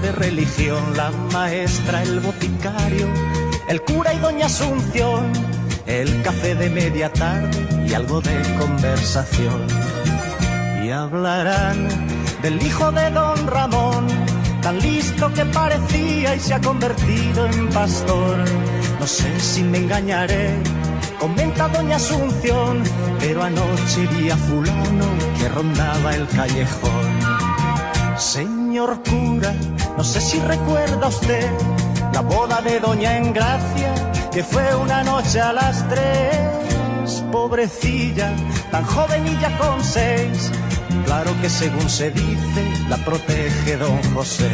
de religión, la maestra, el boticario, el cura y doña Asunción, el café de media tarde y algo de conversación. Y hablarán del hijo de don Ramón, tan listo que parecía y se ha convertido en pastor. No sé si me engañaré, comenta doña Asunción, pero anoche vi a fulano que rondaba el callejón. Señor cura, no sé si recuerda usted la boda de doña Engracia, que fue una noche a las 3. Pobrecilla, tan joven y ya con 6. Claro que según se dice, la protege don José.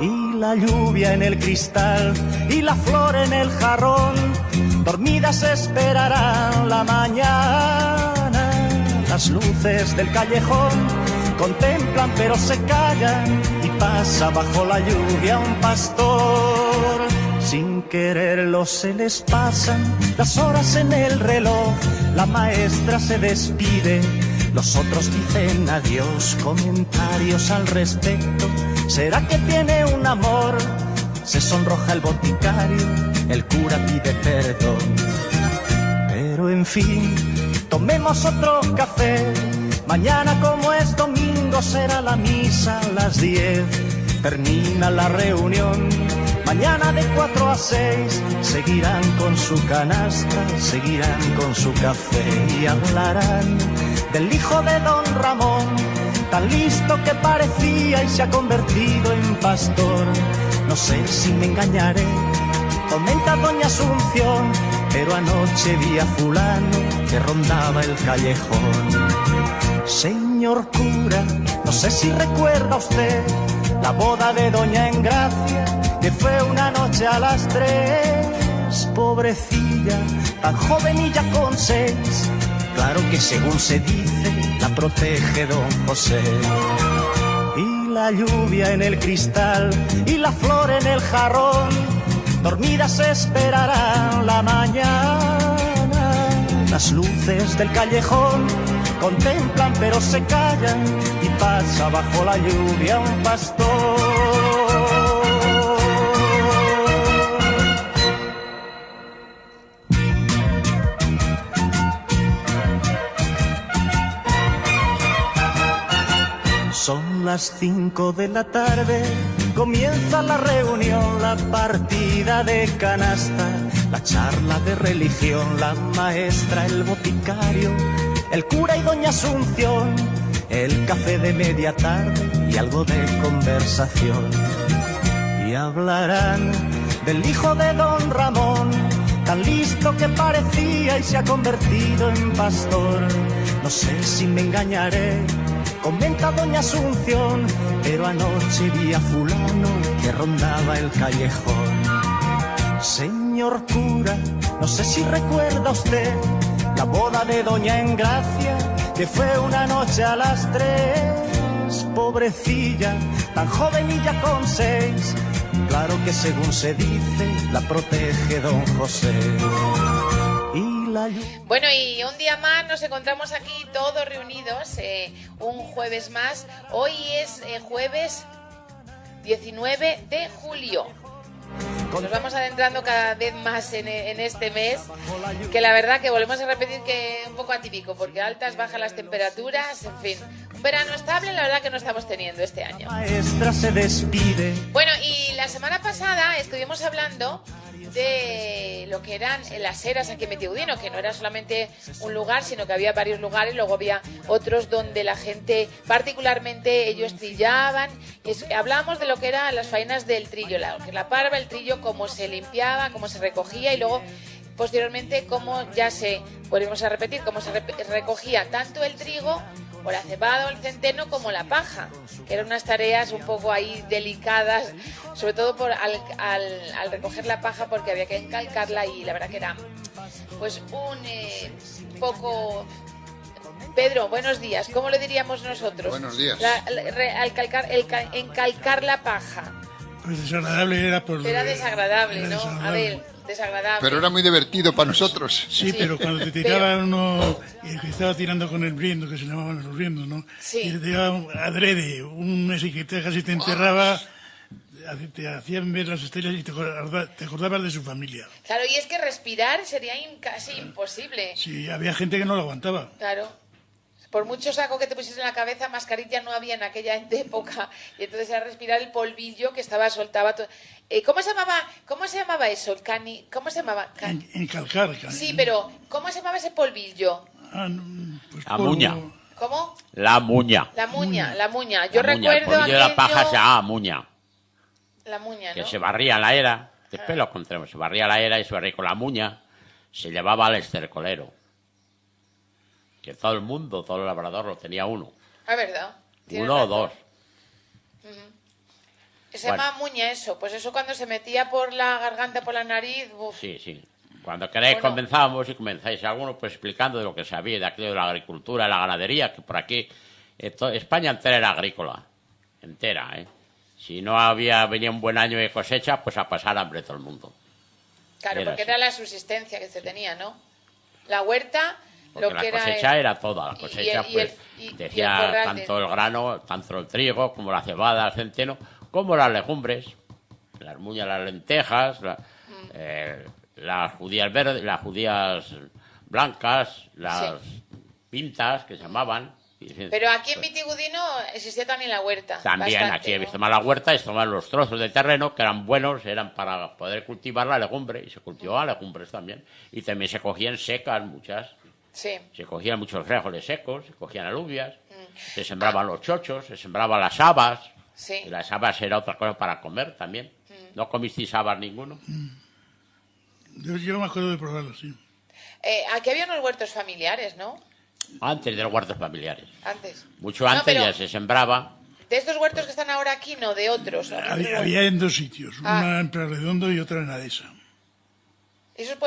Y la lluvia en el cristal y la flor en el jarrón, dormidas esperarán la mañana. Las luces del callejón contemplan pero se callan, y pasa bajo la lluvia un pastor. Sin quererlo se les pasan las horas en el reloj, la maestra se despide, los otros dicen adiós, comentarios al respecto. ¿Será que tiene un amor? Se sonroja el boticario, el cura pide perdón. Pero en fin, tomemos otro café. Mañana como es domingo será la misa a las 10. Termina la reunión. Mañana de 4 a 6 seguirán con su canasta, seguirán con su café y hablarán del hijo de don Ramón, tan listo que parecía y se ha convertido en pastor. No sé si me engañaré, comenta doña Asunción, pero anoche vi a fulano que rondaba el callejón. Señor cura, no sé si recuerda usted la boda de doña Engracia, que fue una noche a las 3. Pobrecilla, tan joven y ya con 6. Claro que según se dice, la protege don José. Y la lluvia en el cristal y la flor en el jarrón, dormidas esperarán la mañana. Las luces del callejón contemplan pero se callan, y pasa bajo la lluvia un pastor. Son las 5 de la tarde, comienza la reunión, la partida de canasta, la charla de religión, la maestra, el boticario, el cura y doña Asunción, el café de media tarde y algo de conversación. Y hablarán del hijo de don Ramón, tan listo que parecía y se ha convertido en pastor. No sé si me engañaré, comenta doña Asunción, pero anoche vi a fulano que rondaba el callejón. Señor cura, no sé si recuerda usted la boda de doña Engracia, que fue una noche a las 3. Pobrecilla, tan joven y ya con 6. Claro que según se dice, la protege don José. Bueno, y un día más nos encontramos aquí todos reunidos, un jueves más. Hoy es jueves 19 de julio. Nos vamos adentrando cada vez más en este mes, que la verdad que volvemos a repetir que es un poco atípico, porque altas, bajan las temperaturas, en fin. Un verano estable, la verdad que no estamos teniendo este año. Bueno, y la semana pasada estuvimos hablando de lo que eran las eras aquí en Metigudino, que no era solamente un lugar, sino que había varios lugares, luego había otros donde la gente, particularmente ellos trillaban, y hablábamos de lo que eran las faenas del trillo, la parva, el trillo, cómo se limpiaba, cómo se recogía, y luego posteriormente cómo ya volvemos a repetir, cómo se recogía tanto el trigo o la cebada o el centeno como la paja, que eran unas tareas un poco ahí delicadas, sobre todo al recoger la paja, porque había que encalcarla, y la verdad que era pues un poco... Pedro, buenos días. ¿Cómo le diríamos nosotros? Buenos días. Encalcar la paja. Pues desagradable era por... Era desagradable, ¿no? Desagradable. A ver, desagradable. Pero era muy divertido para nosotros. Sí, pero cuando te tiraba uno, que estaba tirando con el briendo, que se llamaban los briendos, ¿no? Sí. Y te tiraba adrede, un ese que casi te enterraba, te hacían ver las estrellas y te acordabas de su familia. Claro, y es que respirar sería casi imposible. Sí, había gente que no lo aguantaba. Claro. Por mucho saco que te pusieses en la cabeza, mascarilla no había en aquella época. Y entonces era respirar el polvillo que soltaba todo. ¿Cómo se llamaba eso? ¿Cómo se llamaba? Encalcar. Sí, pero ¿cómo se llamaba ese polvillo? Pues La muña. ¿Cómo? La muña. La muña. Yo La muña, el recuerdo polvillo de la aquello... paja se llamaba muña. La muña, ¿no? Que se barría la era. Después lo encontramos. Se barría la era y se barría con la muña. Se llevaba al estercolero. Que todo el mundo, todo el labrador lo tenía uno. Ah, ¿verdad? Tienes Uno o razón. dos. Se llama muña eso. Pues eso cuando se metía por la garganta, por la nariz... Uf. Sí. Cuando queréis comenzamos y comenzáis algunos pues explicando de lo que sabía de aquello de la agricultura, de la ganadería, que por aquí España entera era agrícola. Entera, ¿eh? Si no venía un buen año de cosecha, pues a pasar hambre todo el mundo. Claro, Era porque así. era la subsistencia que se tenía, ¿no? La huerta... Porque lo que la cosecha era toda, la y cosecha el- y pues el- y el decía corral tanto el grano, tanto el trigo, como la cebada, el centeno, como las legumbres, las muñas, las lentejas, las judías verdes, las judías blancas, las pintas que se llamaban. Pero aquí en Vitigudino existía también la huerta. También bastante, aquí he ¿no? visto más la huerta, estaban los trozos de terreno que eran buenos, eran para poder cultivar la legumbre, y se cultivaban legumbres también. Y también se cogían secas muchas. Sí. Se cogían muchos frijoles secos, se cogían alubias, se sembraban los chochos, se sembraban las habas. Sí. Y las habas era otra cosa para comer también. ¿No comisteis habas ninguno? Yo me acuerdo de probarlo, sí. Aquí había unos huertos familiares, ¿no? Antes de los huertos familiares. Antes. Mucho No, antes pero ya se sembraba. de estos huertos que están ahora aquí, no, de otros. Había en dos sitios, una en Prarredondo y otra en Adesa. Esos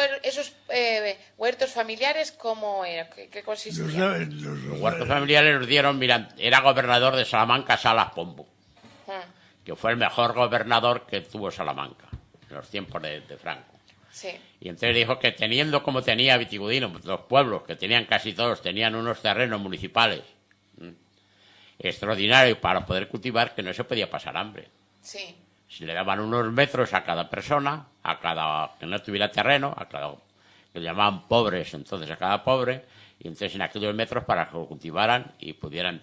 huertos familiares, ¿cómo era? ¿Qué consistían? Los huertos familiares los dieron, mira, era gobernador de Salamanca Salas Pombo, que fue el mejor gobernador que tuvo Salamanca en los tiempos de Franco. Sí. Y entonces dijo que teniendo como tenía Vitigudino, los pueblos que tenían casi todos, tenían unos terrenos municipales extraordinarios para poder cultivar, que no se podía pasar hambre. Sí. Si le daban unos metros a cada persona, a cada que no tuviera terreno, a cada que llamaban pobres, entonces a cada pobre, y entonces en aquellos metros para que lo cultivaran y pudieran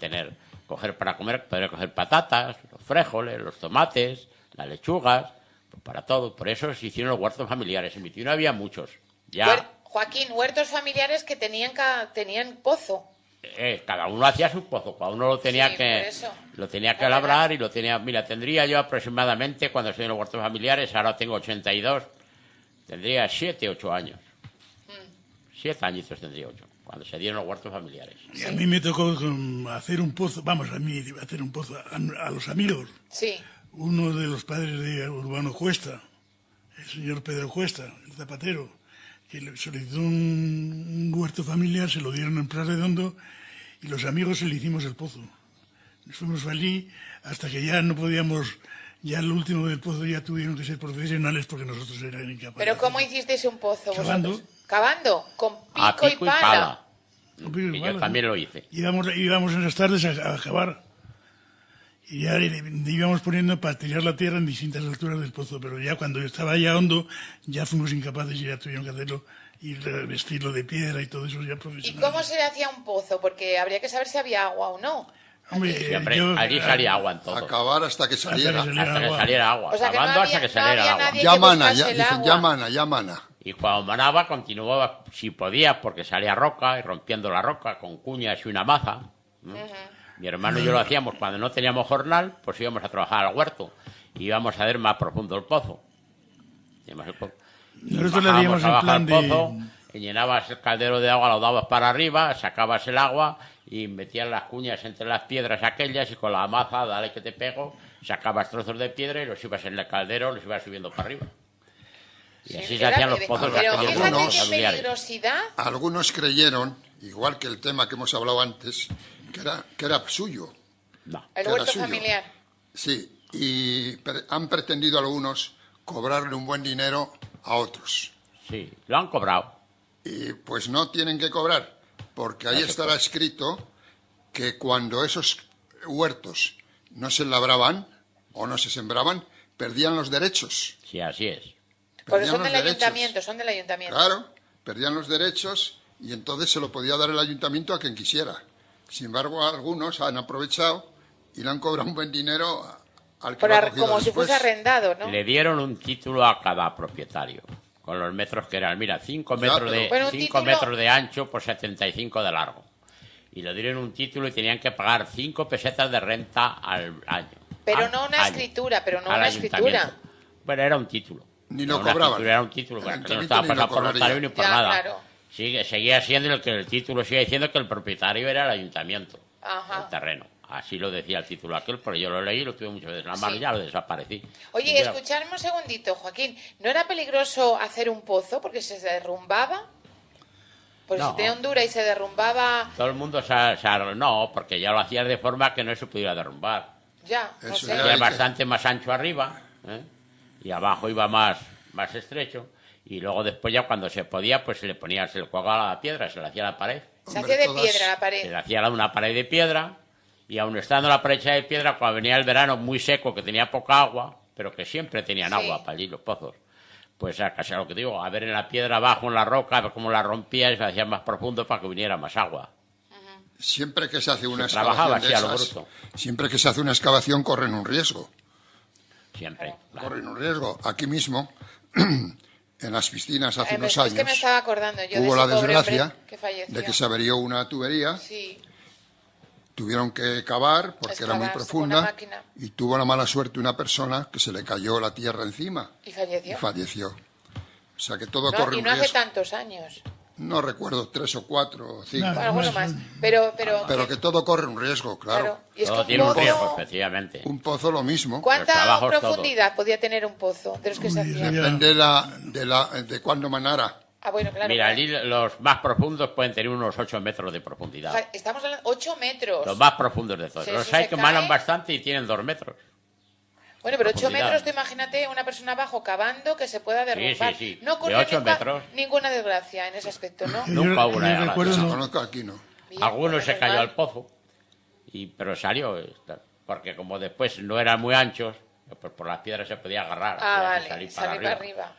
coger para comer, poder coger patatas, los frijoles, los tomates, las lechugas, pues para todo. Por eso se hicieron los huertos familiares. En Vitigudino había muchos. Ya Joaquín, huertos familiares que tenían pozo. cada uno hacía su pozo, cada uno lo tenía Sí, que por eso. lo tenía que labrar y lo tenía. Mira, tendría yo aproximadamente, cuando estoy en los huertos familiares, ahora tengo 82, tendría 7, 8 años. 7 añitos tendría 8, cuando se dieron los huertos familiares. Y a mí me tocó hacer un pozo, hacer un pozo a los amigos. Sí. Uno de los padres de Urbano Cuesta, el señor Pedro Cuesta, el zapatero, que le solicitó un huerto familiar, se lo dieron en Prarredondo y los amigos le hicimos el pozo. Nos fuimos allí hasta que ya no podíamos, ya el último del pozo ya tuvieron que ser profesionales porque nosotros eran incapaces. ¿Pero cómo hicisteis un pozo Cavando. vosotros? ¿Cavando? ¿Con pico, A pico y pala? Y yo también lo hice. Íbamos en las tardes a cavar. Y ya íbamos poniendo para tirar la tierra en distintas alturas del pozo, pero ya cuando estaba ya hondo, ya fuimos incapaces y ya tuvieron que hacerlo y revestirlo de piedra y todo eso ya ¿Y profesional. cómo se le hacía un pozo? Porque habría que saber si había agua o no. Hombre, Siempre, yo- allí salía agua en todo. Acabar hasta que saliera. Hasta que saliera agua. O sea, que Cavando no hasta había- que saliera no había agua. nadie- Ya que mana, buscase el dicen, agua. ya mana. Y cuando manaba, continuaba, si podía, porque salía roca, y rompiendo la roca con cuñas y una maza. Mi hermano y yo lo hacíamos cuando no teníamos jornal, pues íbamos a trabajar al huerto. Y íbamos a ver más profundo el pozo. Íbamos al pozo. Y Nosotros le bajábamos hacíamos en abajo plan al de... pozo, y llenabas el caldero de agua, lo dabas para arriba, sacabas el agua y metías las cuñas entre las piedras aquellas y con la maza, dale que te pego, sacabas trozos de piedra y los ibas en el caldero, los ibas subiendo para arriba. Y así se hacían los pozos de Pero aquellos fíjate huertos qué familiares. peligrosidad. Algunos creyeron, igual que el tema que hemos hablado antes, que era suyo. No. El Que era huerto suyo. familiar. Sí, y han pretendido algunos cobrarle un buen dinero a otros. Sí, lo han cobrado. Y pues no tienen que cobrar, porque ahí estará escrito que cuando esos huertos no se labraban o no se sembraban, perdían los derechos. Sí, así es. Porque Perdían son los del derechos. ayuntamiento, son del ayuntamiento. Claro, perdían los derechos y entonces se lo podía dar el ayuntamiento a quien quisiera. Sin embargo, algunos han aprovechado y le han cobrado un buen dinero al que lo ha cogido Como si después. fuese arrendado, ¿no? Le dieron un título a cada propietario, con los metros que eran. Mira, 5 metros, pero- de, Bueno, un 5 título- metros de ancho por 75 de largo. Y le dieron un título y tenían que pagar 5 pesetas de renta al año. Pero Al no una año, escritura, pero no al una ayuntamiento. escritura. Bueno, era un título. Ni No lo una cobraban. escritura, era un título, El bueno, que no ayuntamiento estaba ni lo pasado por cobraría. notario ni por Ya, nada. claro. Seguía siendo el título sigue diciendo que el propietario era el ayuntamiento Ajá. del terreno. Así lo decía el título aquel, pero yo lo leí y lo tuve muchas veces en la mano Sí. y ya lo desaparecí. Oye, Mira, escuchadme un segundito, Joaquín. ¿No era peligroso hacer un pozo porque se derrumbaba? Porque No. si tenía hondura y se derrumbaba, todo el mundo no, porque ya lo hacías de forma que no se pudiera derrumbar. ya, no Eso sé. ya Era hay que- bastante más ancho arriba, ¿eh? Y abajo iba más estrecho. Y luego después ya cuando se podía, pues se le colgaba la piedra, se le hacía la pared. Se Hombre, hacía de todas- piedra la Se pared. le hacía una pared de piedra y aun estando la pared hecha de piedra, cuando venía el verano muy seco, que tenía poca agua, pero que siempre tenían Sí. agua para allí los pozos, pues a casi lo que digo, a ver en la piedra abajo, en la roca, a ver cómo la rompía y se hacía más profundo para que viniera más agua. Siempre que se hace una Se trabajaba excavación de así a lo esas, bruto. siempre que se hace una excavación corren un riesgo. Siempre. claro. Corren un riesgo. Aquí mismo, en las piscinas hace unos Es que me años, estaba acordando yo hubo de la ese pobre desgracia hombre que falleció. de que se averió una tubería, Sí, tuvieron que cavar porque era muy Excavar, con una profunda máquina. y tuvo la mala suerte una persona que se le cayó la tierra encima y y falleció. falleció. O sea que todo No, corre y un no hace riesgo. tantos años. No recuerdo, 3 o 4 o 5, Nada. Bueno, alguno Además, más. Pero pero que todo corre un riesgo, claro. Y es Todo que tiene un pozo- riesgo, efectivamente. Un pozo lo mismo. Los ¿Cuánta trabajos, profundidad podía tener un pozo de los que se Uy, hacían? ya. Depende de cuándo manara. Ah, bueno, claro. Mira, claro. allí los más profundos pueden tener unos 8 metros de profundidad. O sea, estamos hablando de 8 metros. Los más profundos de todos. Si Los eso hay se que cae- manan bastante y tienen 2 metros. Bueno, pero 8 profundidad. metros, tú imagínate una persona abajo cavando que se pueda derrumbar. sí. No De corre 8 nunca metros. ninguna desgracia en ese aspecto, ¿no? Nunca hubo una yo desgracia. recuerdo, Se no, conozco aquí, ¿no. Bien, Algunos pues se cayó normal. al pozo, pero salió, porque como después no eran muy anchos, pues por las piedras se podía agarrar. Ah, podía vale, salir para arriba.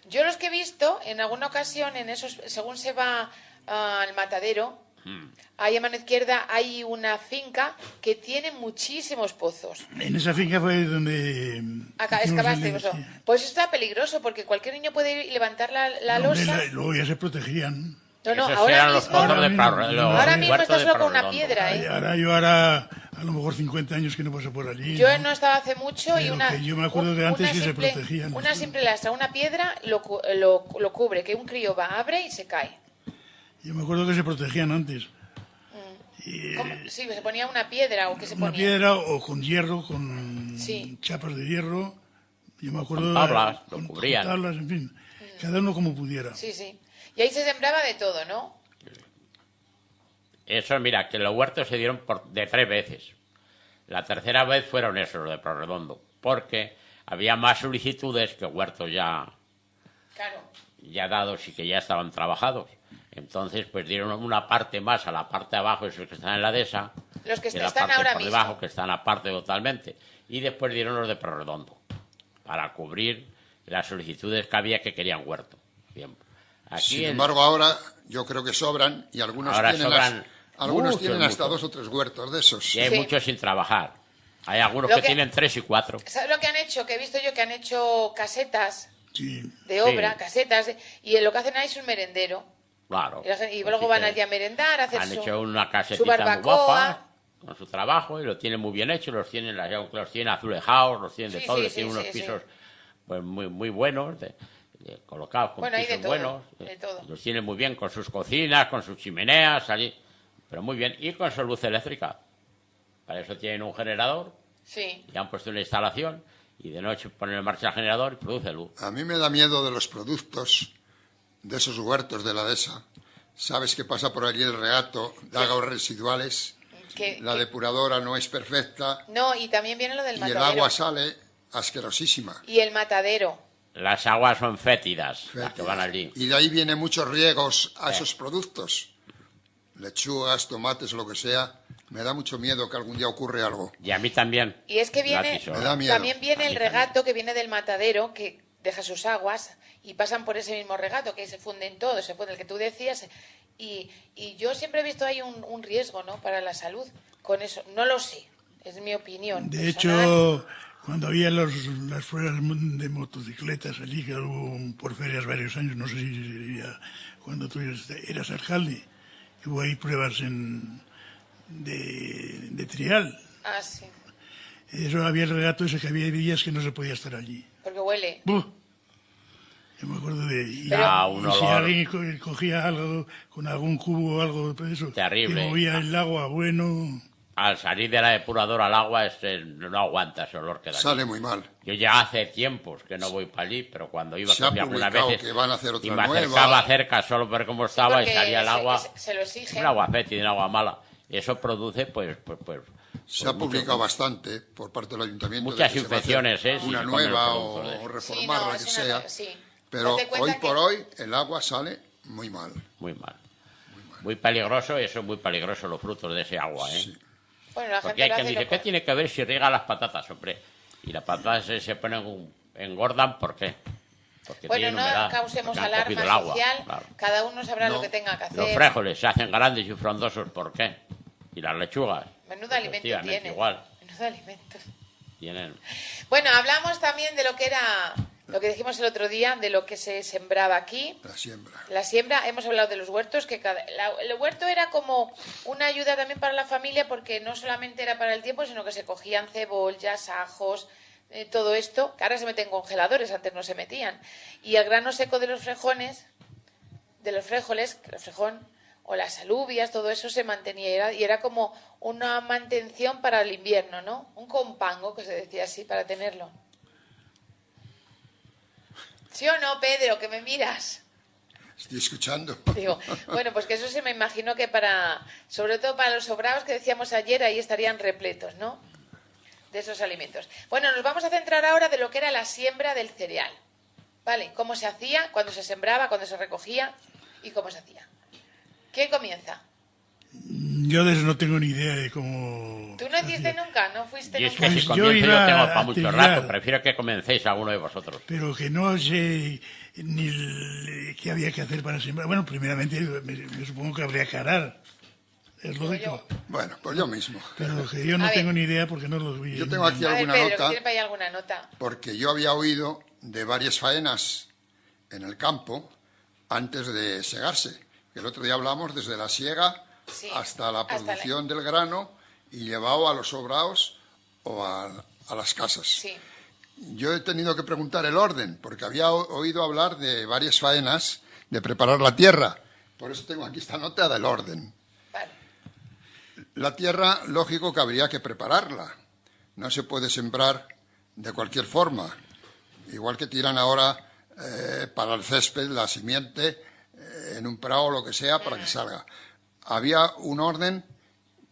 Yo los que he visto, en alguna ocasión, en esos, según se va al matadero, ahí a mano izquierda hay una finca que tiene muchísimos pozos. en esa finca fue donde... Acá hicimos excavaste el- eso. sí. Pues eso está peligroso porque cualquier niño puede ir y levantar la Hombre, losa. luego ya se protegían. No, no, Esos ahora eran los mismo, pozos de mismo- Prado, los ahora mismo huertos estás de solo con una Prado piedra, Redondo. ¿eh? Yo ahora a lo mejor 50 años que no paso por allí. Yo ¿no? no estaba hace mucho y Pero una. que yo me acuerdo de antes que se protegían. Una simple lastra, una piedra lo cubre, que un crío va, abre y se cae. Yo me acuerdo que se protegían antes. ¿Cómo? Sí, se ponía una piedra o que se Una ponía. piedra o con hierro, con Sí. chapas de hierro. Yo me acuerdo Con tablas, lo con cubrían. tablas, en fin. Cada uno como pudiera. Sí, sí. Y ahí se sembraba de todo, ¿no? Eso, mira, que los huertos se dieron de 3 veces. La tercera vez fueron esos, los de Prorredondo, porque había más solicitudes que huertos ya Claro. dados y que ya estaban trabajados. Entonces, pues dieron una parte más a la parte de abajo, esos que están en la dehesa, Los que la están parte ahora por mismo. debajo, que están aparte totalmente. Y después dieron los de Prorredondo, para cubrir las solicitudes que había que querían huerto. Bien. Aquí Sin en- embargo, ahora yo creo que sobran y algunos Ahora tienen, sobran algunos muchos, tienen hasta muchos. 2 o 3 huertos de esos. y hay Sí. muchos sin trabajar. Hay algunos Lo que que- tienen 3 y 4. ¿Sabes lo que han hecho? Que he visto yo que han hecho casetas Sí. de obra, Sí. casetas, y lo que hacen ahí es un merendero. Claro. Y Así luego van que allí a merendar, a hacer han su, hecho una su casetita muy barbacoa. guapa con su trabajo y lo tienen muy bien hecho. Los tienen azulejados, los tienen de Sí, todo, sí, les sí, tienen unos sí, sí. pisos pues muy buenos, colocados con Bueno, hay de pisos todo, buenos. de todo. Los tienen muy bien con sus cocinas, con sus chimeneas, allí, pero muy bien. Y con su luz eléctrica. Para eso tienen un generador Sí. y han puesto una instalación y de noche ponen en marcha el generador y produce luz. A mí me da miedo de los productos de esos huertos de la dehesa. Sabes que pasa por allí el reato de aguas residuales, la depuradora no es perfecta No, y también viene lo del y el matadero. agua sale asquerosísima. Y el matadero. Las aguas son fétidas, las que van allí. Y de ahí vienen muchos riegos a esos productos. Lechugas, tomates, lo que sea. Me da mucho miedo que algún día ocurra algo. Y a mí también. Y es que viene, Me da miedo. también viene A el mí regato que viene del matadero, que deja sus aguas y pasan por ese mismo regato, que se funden todos, se funde el que tú decías. Y yo siempre he visto ahí un riesgo, ¿no?, para la salud con eso. No lo sé, es mi opinión De personal. hecho, cuando había las pruebas de motocicletas allí, que hubo por ferias varios años, no sé si sería cuando tú eras alcalde, que hubo ahí pruebas de trial. Ah, sí, Eso había el regato ese que había días que no se podía estar allí. porque huele. ¡Buh! Yo me acuerdo de... Y, un y si olor. alguien cogía algo con algún cubo o algo de eso, Terrible. que movía el agua, bueno... Al salir de la depuradora al agua no aguanta ese olor que da. Sale muy mal. Yo ya hace tiempos que no voy para allí, pero cuando iba Se ha algunas publicado veces que van a hacer y otra me nueva. acercaba cerca solo por ver cómo estaba y porque salía el agua, se lo exigen. un agua fétida, un agua mala. Y eso produce, pues Se ha publicado bastante por parte del ayuntamiento. muchas de que se va a hacer infecciones, si una se ponen nueva productos de- o reformar Sí, no, la es que una sea. nueva, sí. Pero Date cuenta hoy que- por hoy el agua sale muy mal. muy mal. Muy peligroso, y eso es muy peligroso, los frutos de ese agua, ¿eh? Sí. Bueno, la Porque gente hay lo quien hace dice, loco. ¿qué tiene que ver si riega las patatas, hombre? Y las patatas se ponen, engordan, ¿por qué? Porque Bueno, tienen no humedad, causemos porque han alarma cogido el agua, social, claro. cada uno sabrá No. lo que tenga que hacer. Los frijoles se hacen grandes y frondosos, ¿por qué? Y las lechugas. Menudo alimento efectivamente, tiene. igual. Menudo alimento. Tienen... Bueno, hablamos también de lo que era, lo que dijimos el otro día, de lo que se sembraba aquí. La siembra. La siembra, hemos hablado de los huertos, que el huerto era como una ayuda también para la familia, porque no solamente era para el tiempo, sino que se cogían cebollas, ajos, todo esto, que ahora se meten en congeladores, antes no se metían. Y el grano seco de los frijoles, el frejón, o las alubias, todo eso se mantenía, y era como una mantención para el invierno, ¿no? Un compango, que se decía así, para tenerlo. ¿Sí o no, Pedro, que me miras? Estoy escuchando. Digo, bueno, pues que eso se me imagino que sobre todo para los sobrados que decíamos ayer, ahí estarían repletos, ¿no?, de esos alimentos. Bueno, nos vamos a centrar ahora de lo que era la siembra del cereal, ¿vale? Cómo se hacía, cuándo se sembraba, cuándo se recogía y cómo se hacía. ¿Quién comienza? Yo de eso no tengo ni idea de cómo... ¿Tú no hiciste nunca? ¿No fuiste Y es nunca? que Pues si yo comienzo yo iba tengo a para mucho trillar. rato, prefiero que comencéis alguno de vosotros. Pero que no sé ni qué había que hacer para sembrar. Bueno, primeramente me supongo que habría que arar. Es lógico. Bueno, pues yo mismo. Pero que yo no A ver. tengo ni idea porque no los vi. Yo tengo aquí A ver, alguna Pedro, que nota, tiene para ahí alguna nota. porque yo había oído de varias faenas en el campo antes de segarse. El otro día hablamos desde la siega Sí, hasta la hasta producción del grano y llevado a los sobrados o a las casas. Sí. Yo he tenido que preguntar el orden, porque había oído hablar de varias faenas de preparar la tierra. Por eso tengo aquí esta nota del orden. Vale. La tierra, lógico que habría que prepararla. No se puede sembrar de cualquier forma. Igual que tiran ahora para el césped la simiente en un prado o lo que sea para que salga. Había un orden,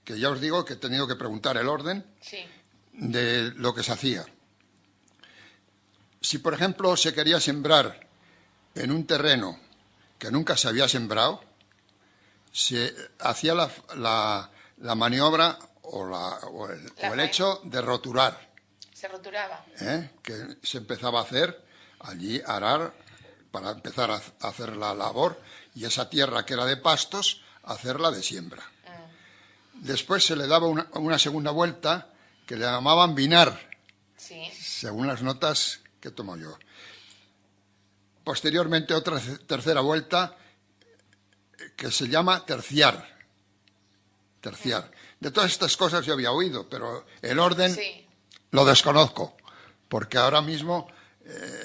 que ya os digo que he tenido que preguntar el orden, Sí. de lo que se hacía. Si, por ejemplo, se quería sembrar en un terreno que nunca se había sembrado, se hacía la maniobra o el faena. hecho de roturar, Se roturaba. que se empezaba a hacer allí, arar, para empezar a hacer la labor, y esa tierra que era de pastos, hacerla de siembra. Después se le daba una segunda vuelta que le llamaban binar, Sí. según las notas que tomo yo. Posteriormente otra tercera vuelta que se llama terciar. Terciar. De todas estas cosas yo había oído, pero el orden Sí. lo desconozco, porque ahora mismo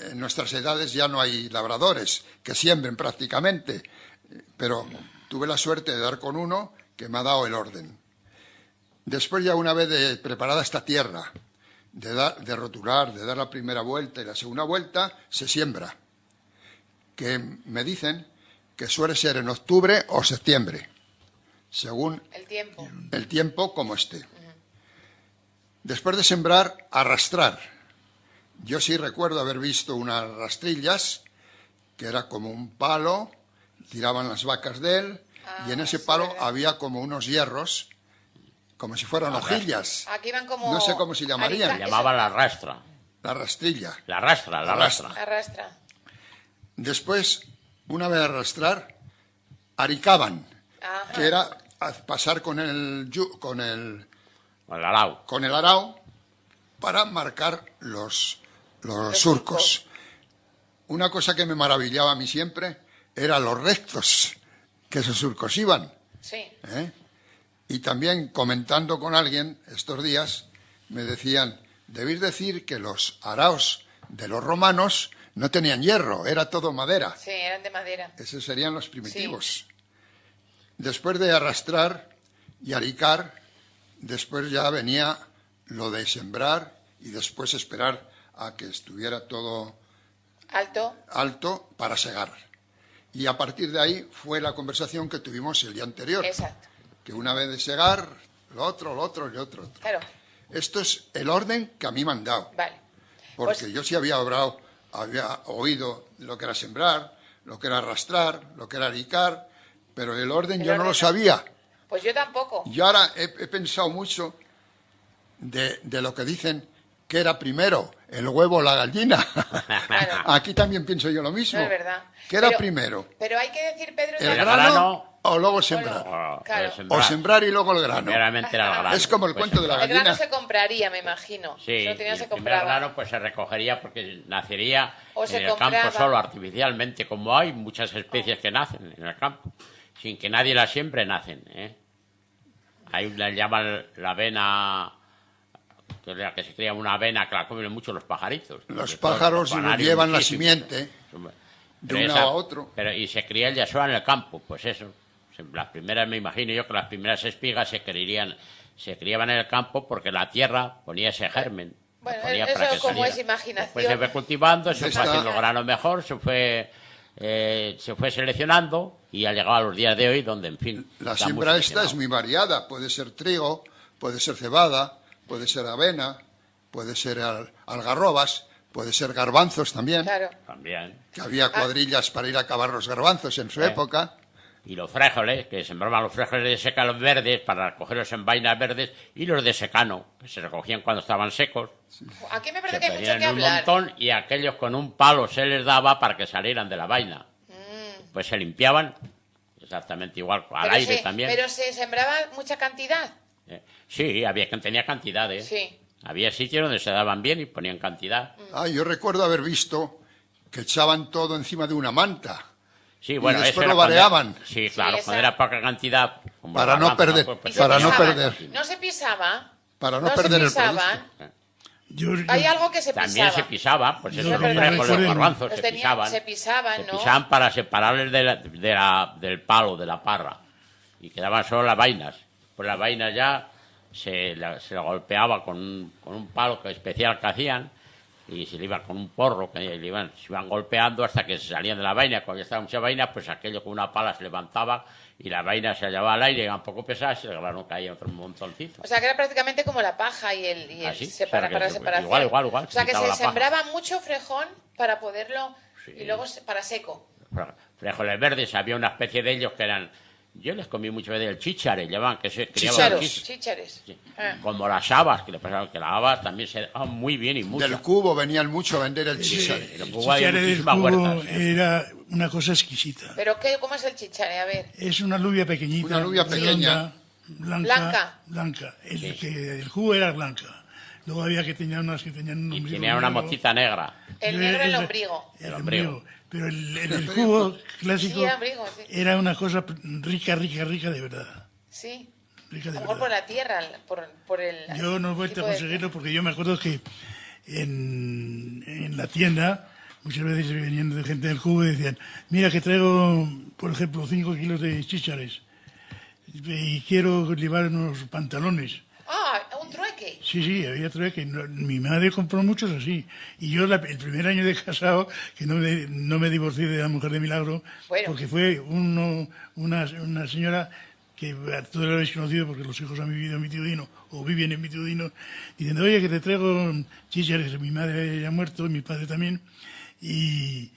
en nuestras edades ya no hay labradores que siembren prácticamente, pero tuve la suerte de dar con uno que me ha dado el orden. Después, ya una vez preparada esta tierra, de roturar, de dar la primera vuelta y la segunda vuelta, se siembra, que me dicen que suele ser en octubre o septiembre, según El tiempo. el tiempo como esté. Después de sembrar, arrastrar. Yo sí recuerdo haber visto unas rastrillas, que era como un palo, tiraban las vacas de él, y en ese palo había como unos hierros, como si fueran hojillas. Aquí van como... No sé cómo se llamarían. Se llamaba la rastra. La rastrilla. La rastra. Arrastra. Después, una vez arrastrar, aricaban, Ajá. que era pasar con el arao. con el arao para marcar los surcos. Una cosa que me maravillaba a mí siempre era los rectos que esos surcos iban. Sí. ¿eh? Y también comentando con alguien estos días, me decían, debéis decir que los araos de los romanos no tenían hierro, era todo madera. Sí, eran de madera. Esos serían los primitivos. Después de arrastrar y aricar, después ya venía lo de sembrar y después esperar a que estuviera todo alto para segar. Y a partir de ahí fue la conversación que tuvimos el día anterior. Exacto. Que una vez de segar, lo otro y lo otro. Claro. Esto es el orden que a mí me han dado. Vale. Porque Pues- yo sí había oído lo que era sembrar, lo que era arrastrar, lo que era aricar, pero el orden yo no lo sabía. Pues yo tampoco. Y ahora he pensado mucho de lo que dicen que era primero, el huevo o la gallina. Claro. Aquí también pienso yo lo mismo. No es verdad. ¿Qué era Pero- primero? Pero hay que decir, Pedro, ¿El también- grano o luego sembrar? Claro. O sembrar y luego el grano. Primeramente era el grano. Es como el cuento de la el grano gallina. se compraría, me imagino. Sí, Eso tenía y se el primer compraba. grano pues se recogería porque nacería O en se el compraba. campo solo artificialmente, como hay muchas especies que nacen en el campo, sin que nadie las siembre, nacen. Ahí la llaman la avena, que es la que se cría una avena que la comen mucho los pajaritos. Los Sobre todo pájaros canarios, llevan la muchísimos. simiente de un Pero lado a otro. y se cría el yasua en el campo, pues eso. Las primeras, me imagino yo que las primeras espigas se criaban en el campo porque la tierra ponía ese germen. Bueno, ponía eso para que como saliera. es imaginación. Después se fue cultivando, se fue Está- haciendo grano mejor, se fue seleccionando y ha llegado a los días de hoy donde, en fin... La está muy siembra esta es seleccionado. muy variada. Puede ser trigo, puede ser cebada, puede ser avena, puede ser algarrobas, puede ser garbanzos también. Claro. También. Que había cuadrillas para ir a cavar los garbanzos en su época. Y los frijoles, que sembraban los frijoles de secano verdes para recogerlos en vainas verdes, y los de secano, que se recogían cuando estaban secos. Aquí me Se parece que hay mucho ponían que un hablar. montón y aquellos con un palo se les daba para que salieran de la vaina. Pues se limpiaban, exactamente igual, al Pero aire se- también. Pero se sembraba mucha cantidad. Sí, había quien tenía cantidades. Sí. Había sitios donde se daban bien y ponían cantidad. Yo recuerdo haber visto que echaban todo encima de una manta. Sí, bueno, Y después eso era lo variaban. Cuando, sí, claro, esa- cuando era poca cantidad. Como Para el no garbanzo, perder, pues, Y para se no pisaban. perder. No se pisaba. Para no se perder el pisaban. producto. Hay algo que se También pisaba. se pisaba, pues Yo eso, los recuerdo- frijos, los recuerdo- garbanzos Los se tenían- pisaban. se pisaban, Se ¿no? pisaban para separarles del palo, de la parra. Y quedaban solo las vainas. Pues las vainas ya se la golpeaba con un palo especial que hacían y se le iba con un porro que se iban golpeando hasta que se salían de la vaina. Cuando ya estaba mucha vaina, pues aquello con una pala se levantaba y la vaina se llevaba al aire, iba un poco pesada y el grano caía otro montoncito. O sea, que era prácticamente como la paja y el Ah, sí, separa, o sea, que para se- separación. igual, O sea, que quitaba se la paja. sembraba mucho frejón para poderlo... Sí. Y luego para seco. Frijoles verdes, había una especie de ellos que eran... Yo les comí mucho de el chíchare, llamaban, que se criaban Chícharos, aquí. chíchares. Sí. Ah. Como las habas, que le pasaban que las habas también se daban muy bien y mucho. Del cubo venían mucho a vender el Sí, chíchare. En el Cuba hay chichare del muchísimas cubo huertas, era una cosa exquisita. ¿Pero cómo es el chichare? A ver. Es una alubia pequeñita. Una alubia pequeña. Blanca. El jugo era blanca. Luego había que tenían unas que tenían un Y ombligo tenía una negro. mostita negra. El negro, el ombligo. El ombligo. ombligo. Pero el jugo clásico Sí, el ombligo, sí. era una cosa rica de verdad. Sí. Rica A de lo mejor por verdad. la tierra, por el... Yo no he vuelto a tipo de- conseguirlo porque yo me acuerdo que en la tienda muchas veces venían de gente del cubo y decían, mira que traigo, por ejemplo, 5 kilos de chíchares y quiero llevar unos pantalones. Ah, un trueque. Sí, había trueque. Mi madre compró muchos así. Y yo el primer año de casado, que no me divorcié de la mujer de milagro, Bueno. porque fue una señora que todos lo habéis conocido porque los hijos han vivido en Mitudino o viven en Mitudino, diciendo, oye, que te traigo chíchares. Mi madre ya ha muerto, mi padre también, y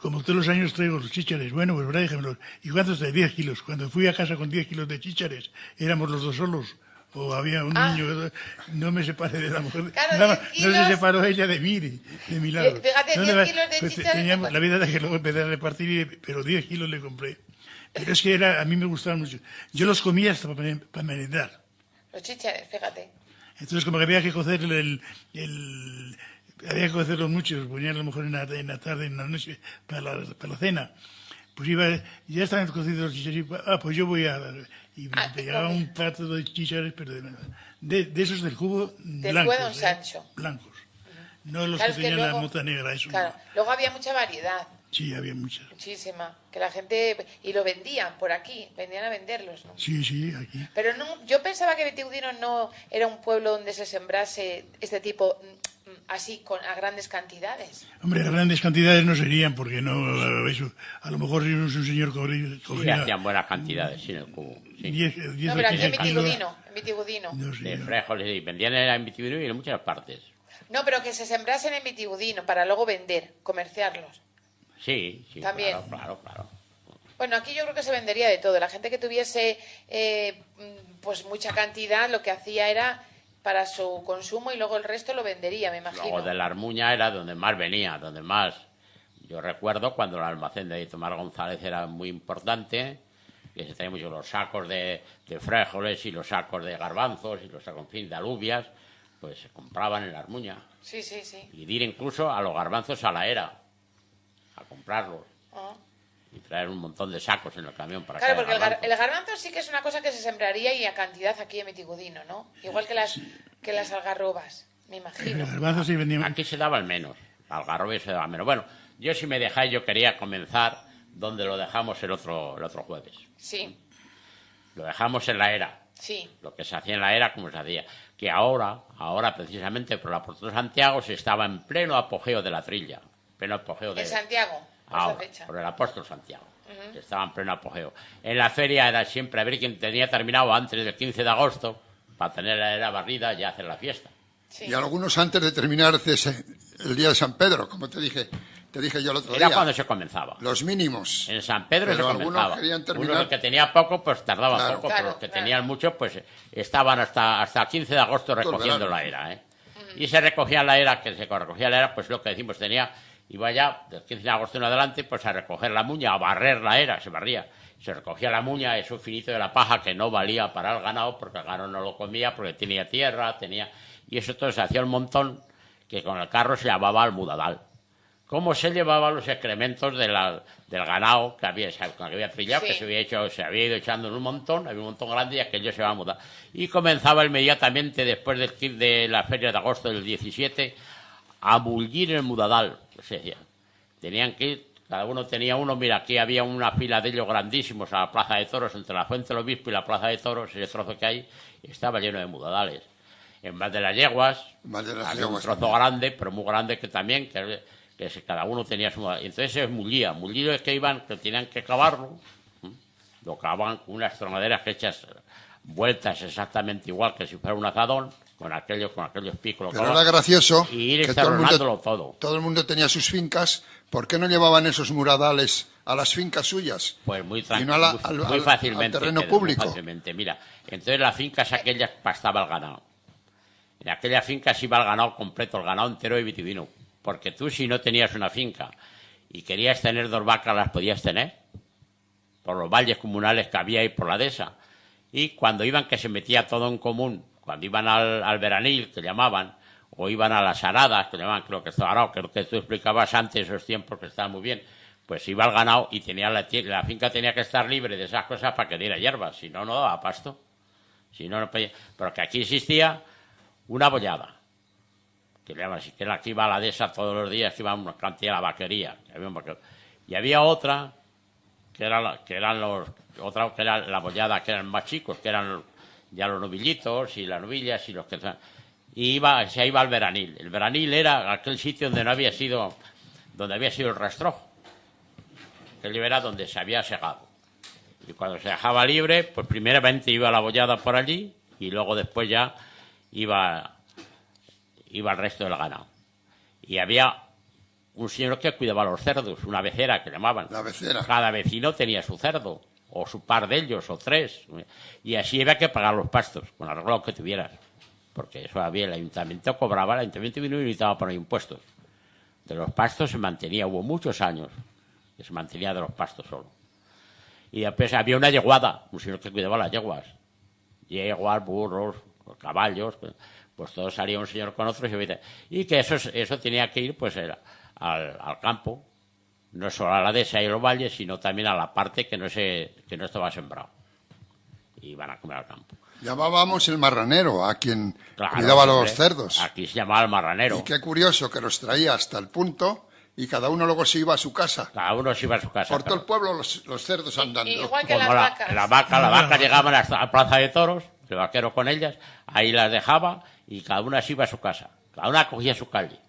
como todos los años traigo los chíchares. Bueno, pues déjamelos. ¿Y cuántos traes? 10 kilos. Cuando fui a casa con 10 kilos de chíchares, éramos los dos solos. O había un niño, no me separé de la mujer. Claro, no se separó ella de mí, de mi lado. Fíjate, 10 kilos de chíchares. Teníamos, la vida era que luego empecé a repartir, pero 10 kilos le compré. Pero es que a mí me gustaban mucho. Yo los comía hasta para merendar. Los chíchares, fíjate. Entonces, como que había que cocer había que cocerlos mucho, los ponían a lo mejor en la tarde, en la noche, para la cena. Pues ya estaban cocidos los chíchares, pues yo voy a... Y me llegaba un plato de chíchares, pero de esos del jugo del blancos. Don Sancho. Blancos. No los Claro, que tenían luego, la mota negra, eso. Claro, luego había mucha variedad. Sí, había muchas. Muchísima. Que la gente... Y lo vendían por aquí, vendían a venderlos, ¿no? Sí, aquí. Pero no, yo pensaba que Vitigudino no era un pueblo donde se sembrase este tipo... así a grandes cantidades. Hombre, a grandes cantidades no serían, porque no, eso, a lo mejor si un señor cogía... Sí, hacían buenas cantidades, sin el cubo. Sí. 10 no, pero aquí en kilos. Vitigudino. No sé, De frijoles, y vendían en Vitigudino y en muchas partes. No, pero que se sembrasen en Vitigudino para luego vender, comerciarlos. Sí, también. Claro. Bueno, aquí yo creo que se vendería de todo. La gente que tuviese pues mucha cantidad, lo que hacía era para su consumo y luego el resto lo vendería, me imagino. Luego de la Armuña era donde más venía, donde más. Yo recuerdo cuando el almacén de Tomás González era muy importante, que se traían mucho los sacos de frijoles y los sacos de garbanzos y los sacos, en fin, de alubias, pues se compraban en la Armuña. Sí. Y ir incluso a los garbanzos a la era, a comprarlos. Y traer un montón de sacos en el camión para claro, porque el garbanzo sí que es una cosa que se sembraría y a cantidad aquí en Vitigudino, ¿no? Igual que las algarrobas, me imagino. El garbanzo sí vendíamos. Aquí se daba el menos, algarrobo se daba menos. Bueno, yo si me dejáis, yo quería comenzar donde lo dejamos el otro jueves. Sí. Lo dejamos en la era. Sí. Lo que se hacía en la era, como se hacía. Que ahora precisamente por la Puerta de Santiago se estaba en pleno apogeo de la trilla. Pleno apogeo de... En Santiago. Ahora, por el apóstol Santiago, estaba en pleno apogeo. En la feria era siempre a ver quién tenía terminado antes del 15 de agosto, para tener la era barrida y hacer la fiesta. Sí. Y algunos antes de terminar el día de San Pedro, como te dije yo el otro día. Era cuando se comenzaba. Los mínimos. En San Pedro se comenzaba. Querían terminar... Uno que tenía poco, pues tardaba poco, pero los que tenían mucho, pues estaban hasta el 15 de agosto recogiendo la era. Y se recogía la era, pues lo que decimos, iba ya del 15 de agosto en adelante pues a recoger la muña, a barrer la era, se barría. Se recogía la muña, eso finito de la paja que no valía para el ganado porque el ganado no lo comía, porque tenía tierra, y eso todo se hacía un montón que con el carro se llevaba al mudadal. ¿Cómo se llevaban los excrementos del ganado que había trillado, que se había ido echando en un montón, había un montón grande y aquello se iba a mudar. Y comenzaba inmediatamente después de la feria de agosto del 17 a bullir el mudadal. O sea, tenían que ir, cada uno tenía uno, mira, aquí había una fila de ellos grandísimos a la Plaza de Toros, entre la Fuente del Obispo y la Plaza de Toros, ese trozo que hay, estaba lleno de mudadales. En Val de las Yeguas, había un trozo grande, pero muy grande que también, que cada uno tenía su mudadal. Entonces es mullido es que tenían que cavarlo, lo cavaban con unas tronaderas hechas vueltas exactamente igual que si fuera un azadón, con aquellos picos. Pero era gracioso y ir que todo el mundo tenía sus fincas. ¿Por qué no llevaban esos muradales a las fincas suyas? Pues muy muy fácilmente. Al terreno público. Muy fácilmente. Mira, entonces las fincas aquellas pastaba el ganado. En aquellas fincas iba el ganado completo, el ganado entero de Vitivino. Porque tú, si no tenías una finca y querías tener 2 vacas, las podías tener. Por los valles comunales que había ahí por la dehesa. Y cuando iban, que se metía todo en común, cuando iban al veranil, que llamaban, o iban a las aradas, que llamaban, creo que estaba ganado, creo que tú explicabas antes esos tiempos que estaban muy bien, pues iba el ganado y tenía la finca tenía que estar libre de esas cosas para que diera hierba, si no, no daba pasto. Si no, no podía. Pero que aquí existía una bollada, que aquí iba a la dehesa todos los días, que iba una cantidad a la vaquería, y había otra, que era la bollada, que eran más chicos, que eran ya los novillitos y las novillas y los que... Y se iba al veranil. El veranil era aquel sitio donde había sido el rastrojo. Aquello era donde se había segado. Y cuando se dejaba libre, pues primeramente iba la boyada por allí y luego después ya iba el resto del ganado. Y había un señor que cuidaba los cerdos, una becera que llamaban. La becera. Cada vecino tenía su cerdo, o su par de ellos, o 3. Y así había que pagar los pastos, con arreglo que tuvieras. Porque eso había, el ayuntamiento cobraba, el ayuntamiento vino y necesitaba poner impuestos. De los pastos se mantenía, hubo muchos años que se mantenía de los pastos solo. Y después había una yeguada, un señor que cuidaba las yeguas. Yeguas, burros, caballos, pues todo salía un señor con otro y que eso tenía que ir pues al campo, no solo a la dehesa y los valles, sino también a la parte que no estaba sembrado. Y iban a comer al campo. Llamábamos el marranero a quien Claro, cuidaba hombre, los cerdos. Aquí se llamaba el marranero. Y qué curioso que los traía hasta el punto y cada uno luego se iba a su casa. Cada uno se iba a su casa. Por todo el pueblo los cerdos andando. Igual que Como las vacas. las vacas llegaban hasta la plaza de toros, el vaquero con ellas, ahí las dejaba y cada una se iba a su casa. Cada una cogía su calle.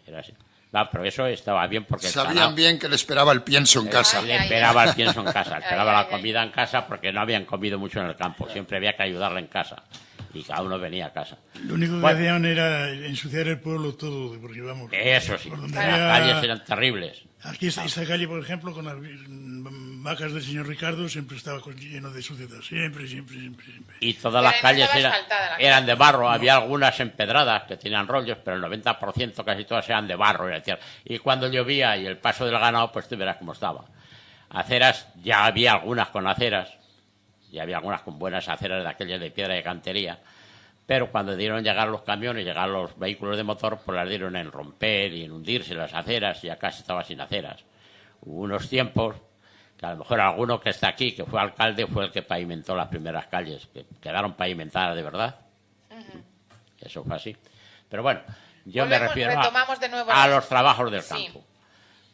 Era así. No, pero eso estaba bien porque... Sabían bien que le esperaba el pienso en casa. Le esperaba el pienso en casa, esperaba la comida en casa porque no habían comido mucho en el campo. Siempre había que ayudarle en casa. Y cada uno venía a casa. Lo único que hacían era ensuciar el pueblo todo, porque vamos... Eso sí, por donde las había- calles eran terribles. Aquí esta calle, por ejemplo, con las vacas del señor Ricardo, siempre estaba lleno de suciedad. Siempre. Y todas las Pero calles estaba asfaltada la eran de barro. Había algunas empedradas que tenían rollos, pero el 90% casi todas eran de barro. Y cuando llovía y el paso del ganado, pues tú verás cómo estaba. Aceras, ya había algunas con aceras. Y había algunas con buenas aceras de aquellas de piedra de cantería. Pero cuando dieron llegar los camiones, llegar los vehículos de motor, pues las dieron en romper y en hundirse las aceras y ya casi estaba sin aceras. Hubo unos tiempos que a lo mejor alguno que está aquí, que fue alcalde, fue el que pavimentó las primeras calles, que quedaron pavimentadas de verdad. Eso fue así. Pero bueno, yo me refiero retomamos de nuevo a los trabajos del Sí. campo.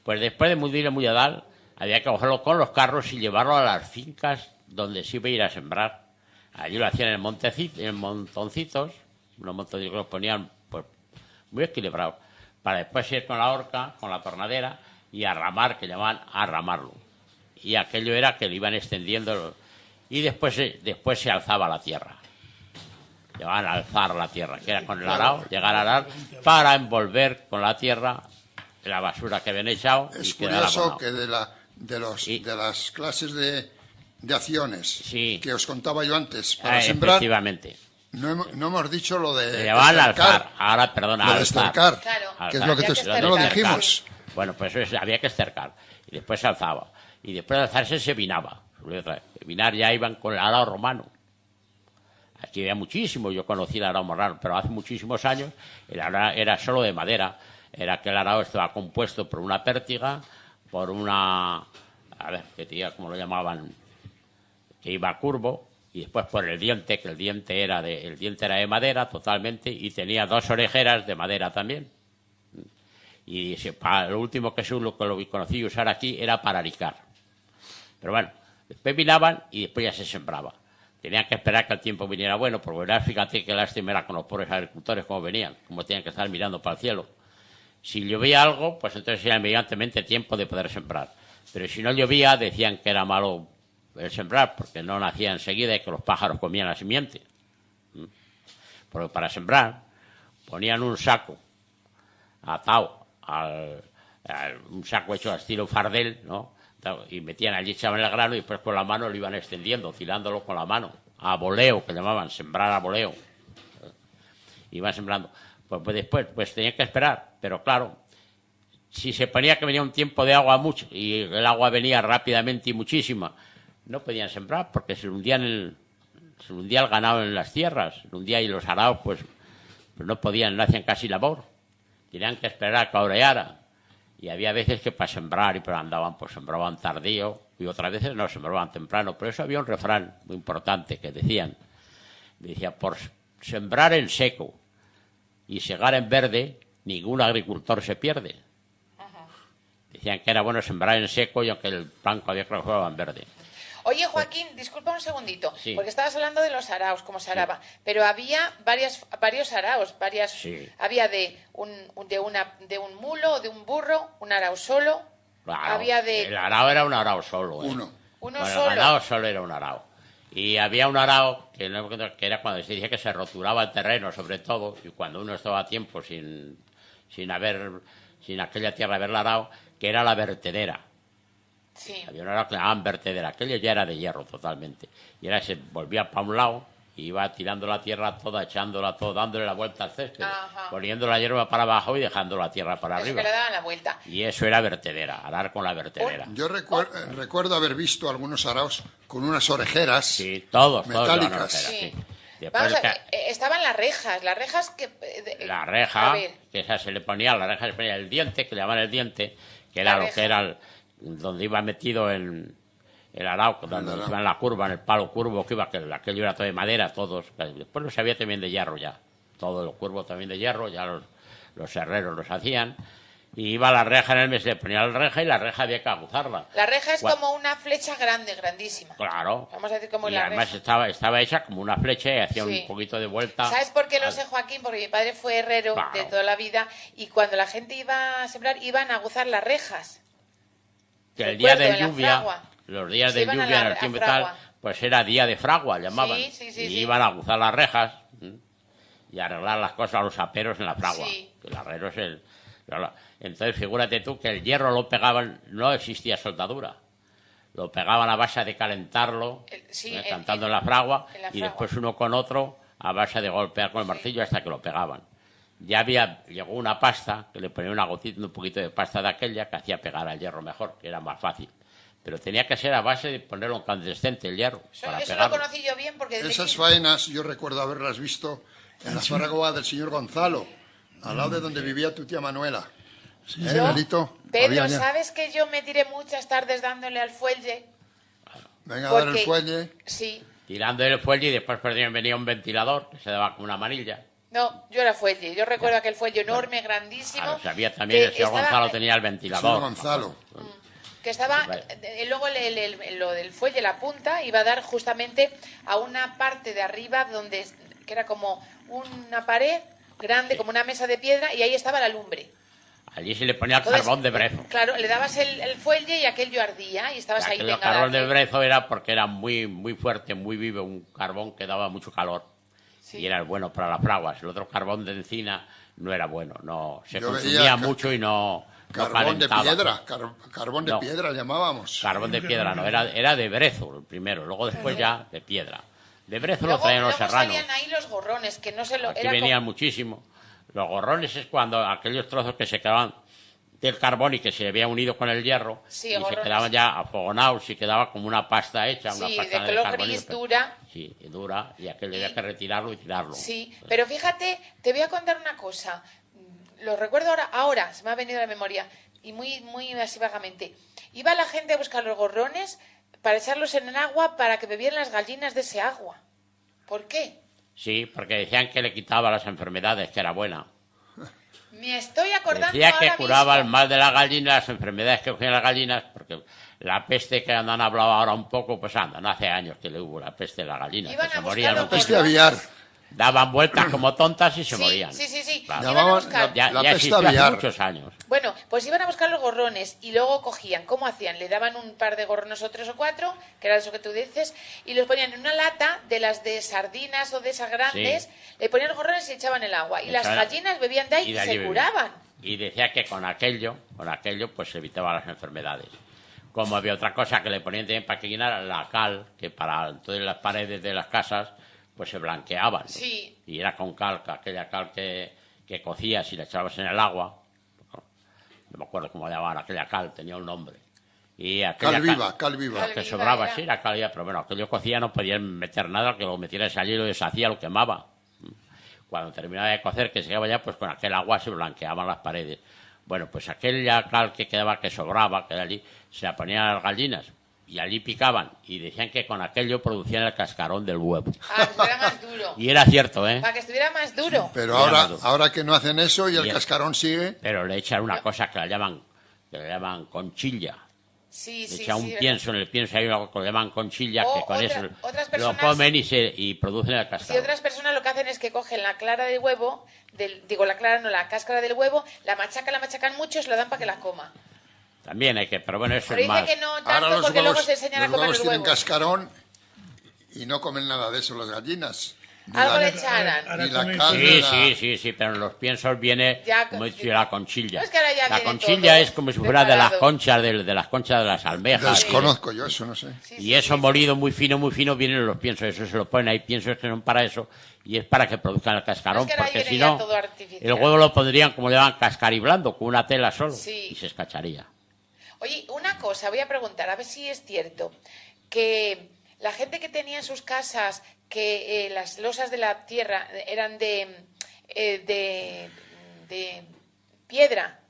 Pues después de Mudir y Muyadal, había que cogerlo con los carros y llevarlo a las fincas donde se iba a ir a sembrar. Allí lo hacían en montoncitos, unos montoncitos que los ponían pues muy equilibrados, para después ir con la horca, con la tornadera y arramar, que llamaban arramarlo. Y aquello era que lo iban extendiendo y después se alzaba la tierra. Llevaban a alzar la tierra, que era con el arao, llegar a arar para envolver con la tierra la basura que habían echado. Es y quedar curioso abonado. que de las clases de acciones Sí. que os contaba yo antes para sembrar, Efectivamente. no hemos dicho lo de Le llamaban al estercar. alzar. Ahora, perdona, Lo de alzar. estercar, Claro. que es lo que Había que no lo estercar. dijimos. Bueno, pues eso había que estercar. Y después se alzaba. Y después de alzarse se vinaba. Vinar ya iban con el arao romano. Aquí había muchísimo. Yo conocí el arao romano, pero hace muchísimos años el arao era solo de madera. Era que el arao estaba compuesto por una pértiga, por una... A ver, ¿qué tía? ¿Cómo lo llamaban? Que iba curvo. Y después por el diente, que el diente era de madera totalmente. Y tenía 2 orejeras de madera también. Y para lo último que lo conocí usar aquí era para aricar. Pero bueno, después vinaban y después ya se sembraba. Tenían que esperar que el tiempo viniera bueno, porque verás, fíjate qué lástima era con los pobres agricultores cómo venían, cómo tenían que estar mirando para el cielo. Si llovía algo, pues entonces era inmediatamente tiempo de poder sembrar. Pero si no llovía, decían que era malo el sembrar, porque no nacía enseguida y que los pájaros comían la simiente. Porque para sembrar ponían un saco atado un saco hecho al estilo fardel, ¿no? Y metían allí, echaban el grano y después con la mano lo iban extendiendo, tirándolo con la mano, a voleo, que llamaban, sembrar a voleo. Iban sembrando. Pues después, pues tenían que esperar, pero claro, si se ponía que venía un tiempo de agua mucho y el agua venía rápidamente y muchísima, no podían sembrar porque se hundía el ganado en las tierras, se hundía y los araos pues no podían, no hacían casi labor. Tenían que esperar a que oreara. Y había veces que para sembrar y pero sembraban tardío y otras veces no, sembraban temprano. Por eso había un refrán muy importante que decía, por sembrar en seco y segar en verde, ningún agricultor se pierde. Decían que era bueno sembrar en seco y aunque el blanco había que lo jugaba en verde. Oye, Joaquín, disculpa un segundito, Sí. porque estabas hablando de los araos, cómo se araba, pero había varios araos, Sí. había de un mulo o de un burro, un arao solo, Claro, había el arao era un arao solo. Uno. Uno Bueno, solo. el ganado solo era un arao. Y había un arao que era cuando se decía que se rotulaba el terreno, sobre todo, y cuando uno estaba a tiempo sin aquella tierra haberla arao, que era la vertedera. Sí. Había un arao que llamaban vertedera, aquello ya era de hierro totalmente. Y ahora se volvía para un lado y iba tirando la tierra toda, echándola toda, dándole la vuelta al césped, Ajá. poniendo la hierba para abajo y dejando la tierra para Eso arriba. que le daban la vuelta. Y eso era vertedera, arar con la vertedera. Yo recuerdo haber visto algunos araos con unas orejeras Sí, todos metálicas. llevan orejeras, Sí. sí. Después Vamos a ver, que- estaban las rejas que... la a reja, ver, que esa se le ponía, la reja se le ponía el diente, que le llamaban el diente, que era La lo reja. que era donde iba metido el arao, donde arao. iba en la curva, en el palo curvo que iba, que aquello era todo de madera, todos. Después los había también de hierro ya, todo lo curvo también de hierro, ya los herreros los hacían. Y iba la reja en el mes, le ponía la reja y la reja había que aguzarla. la reja es Gua- como una flecha grande, grandísima. Claro. Vamos a decir como y la además reja. estaba hecha como una flecha y hacía Sí. un poquito de vuelta. ¿Sabes por qué lo sé, Joaquín? Porque mi padre fue herrero Claro. de toda la vida y cuando la gente iba a sembrar iban a aguzar las rejas. Que el día Recuerdo, de en la lluvia, fragua. los días Se de iban a lluvia en la- el tiempo y a tal, fragua. pues era día de fragua, llamaban. Sí, y iban a aguzar las rejas y a arreglar las cosas a los aperos en la fragua. Sí. Que el arrero es el... Entonces, figúrate tú que el hierro lo pegaban, no existía soldadura. Lo pegaban a base de calentarlo, Sí, cantando en la fragua, en la y fragua. después uno con otro a base de golpear con el martillo hasta que lo pegaban. Ya llegó una pasta, que le ponía una gotita, un poquito de pasta de aquella, que hacía pegar al hierro mejor, que era más fácil. Pero tenía que ser a base de ponerlo en incandescente el hierro, para Eso lo pegarlo. conocí yo bien porque... desde Esas que- faenas yo recuerdo haberlas visto en la fragua del señor Gonzalo, al lado de donde vivía tu tía Manuela. Yo, Belito? Pedro, Había ya. ¿sabes que yo me tiré muchas tardes dándole al fuelle? Venga a dar el Porque- fuelle. Sí. Tirando el fuelle y después venía un ventilador que se daba con una manilla. No, yo era fuelle. Yo recuerdo aquel fuelle enorme, grandísimo. Claro, sabía también, el que señor estaba- Gonzalo tenía el El señor ventilador. Gonzalo. Que estaba, Vale. luego lo del fuelle, la punta, iba a dar justamente a una parte de arriba que era como una pared grande, como una mesa de piedra, y ahí estaba la lumbre. Allí se le ponía Entonces, carbón de brezo. Claro, le dabas el fuelle y aquello ardía y estabas ahí. El venga, carbón de dale. brezo era porque era muy, muy fuerte, muy vivo, un carbón que daba mucho calor. Sí. Y era el bueno para las fraguas. El otro carbón de encina no era bueno, no se Yo consumía veía mucho y no Carbón de calentaba. piedra, carbón de No. piedra llamábamos. Carbón de piedra, no, era de brezo el primero, luego después ya de piedra. De brezo lo Luego, traían los luego serranos. salían ahí los gorrones, que no se lo... Aquí era venían como- muchísimo. Los gorrones es cuando aquellos trozos que se quedaban del carbón y que se había unido con el hierro Sí, y se gorrones. quedaban ya afogonados y quedaba como una pasta hecha, una Sí, pasta de color carbonio, gris, pero- dura. Sí, y dura, y aquello Y- había que retirarlo y tirarlo. Sí, pero fíjate, te voy a contar una cosa. Lo recuerdo ahora, se me ha venido a la memoria, y muy así vagamente. Iba la gente a buscar los gorrones para echarlos en el agua para que bebieran las gallinas de ese agua. ¿Por qué? Sí, porque decían que le quitaba las enfermedades, que era buena. Me estoy acordando Decía que ahora curaba el mismo. mal de la gallina, las enfermedades que cogían las gallinas, porque la peste que han hablado ahora un poco, pues anda, no hace años que le hubo la peste de la gallina, Iban que se a buscar morían los muchísimo. Peste aviar. Daban vueltas como tontas y se Sí, morían. sí. Claro. Iban a Llamaban buscar- Ya, La ya peste existió hace aviar. muchos años. Bueno, pues iban a buscar los gorrones y luego cogían, ¿cómo hacían? Le daban un par de gorrones o 3 o 4, que era eso que tú dices, y los ponían en una lata de las de sardinas o de esas grandes, Sí. le ponían los gorrones y echaban el agua. Y las Echaban- gallinas bebían de ahí y, de allí se bebían. curaban. Y decía que con aquello pues se evitaba las enfermedades. Como había otra cosa que le ponían también para que llenara la cal, que para entonces las paredes de las casas pues se blanqueaban. Sí. Y era con cal, aquella cal que cocías y la echabas en el agua. No me acuerdo cómo llamaban aquella cal, tenía un nombre. Y aquella Cal viva, cal viva. Cal que viva sobraba, era. sí, la cal viva, pero bueno, aquello cocía no podían meter nada, que lo metieras allí, lo deshacía, lo quemaba. Cuando terminaba de cocer, que se quedaba ya, pues con aquel agua se blanqueaban las paredes. Bueno, pues aquella cal que quedaba, que sobraba, que era allí, se la ponían a las gallinas y allí picaban y decían que con aquello producían el cascarón del huevo. Para que estuviera más duro. Y era cierto, ¿eh? Para que estuviera más duro. Pero Mira, ahora, Madu. ahora que no hacen eso y el Bien. cascarón sigue, Pero le echan una cosa que la llaman conchilla. Sí, Le sí, echan sí. un ¿verdad? pienso, en el pienso hay algo que le llaman conchilla, O que con otra- eso otras lo personas- comen y producen el Si cascarón. otras personas lo que hacen es que cogen la clara del huevo, la clara no, la cáscara del huevo, la machacan mucho y se la dan para que la coma. También hay que, pero bueno, eso Pero es dice más. que no Ahora tanto los porque luego huevos, se enseñan a los comer huevos los tienen huevos. cascarón y no comen nada de eso las gallinas. Ni Algo la- le echarán. Ahora Ni la comen- carne. Sí, pero en los piensos viene, Ya, como dice la conchilla. No, es que ahora ya La viene conchilla todo es como si fuera de las preparado. conchas, de las conchas de las almejas. Desconozco yo eso, no sé. Sí, Y sí, eso sí. molido muy fino vienen los piensos, eso se lo ponen ahí, piensos que son para eso, y es para que produzcan el cascarón, No, es que ahora porque viene si ya no, todo artificial. el huevo lo pondrían como le llaman cascariblando, con una tela solo, Sí. y se escacharía. Oye, una cosa, voy a preguntar, a ver si es cierto, que la gente que tenía en sus casas que las losas de la tierra eran de piedra,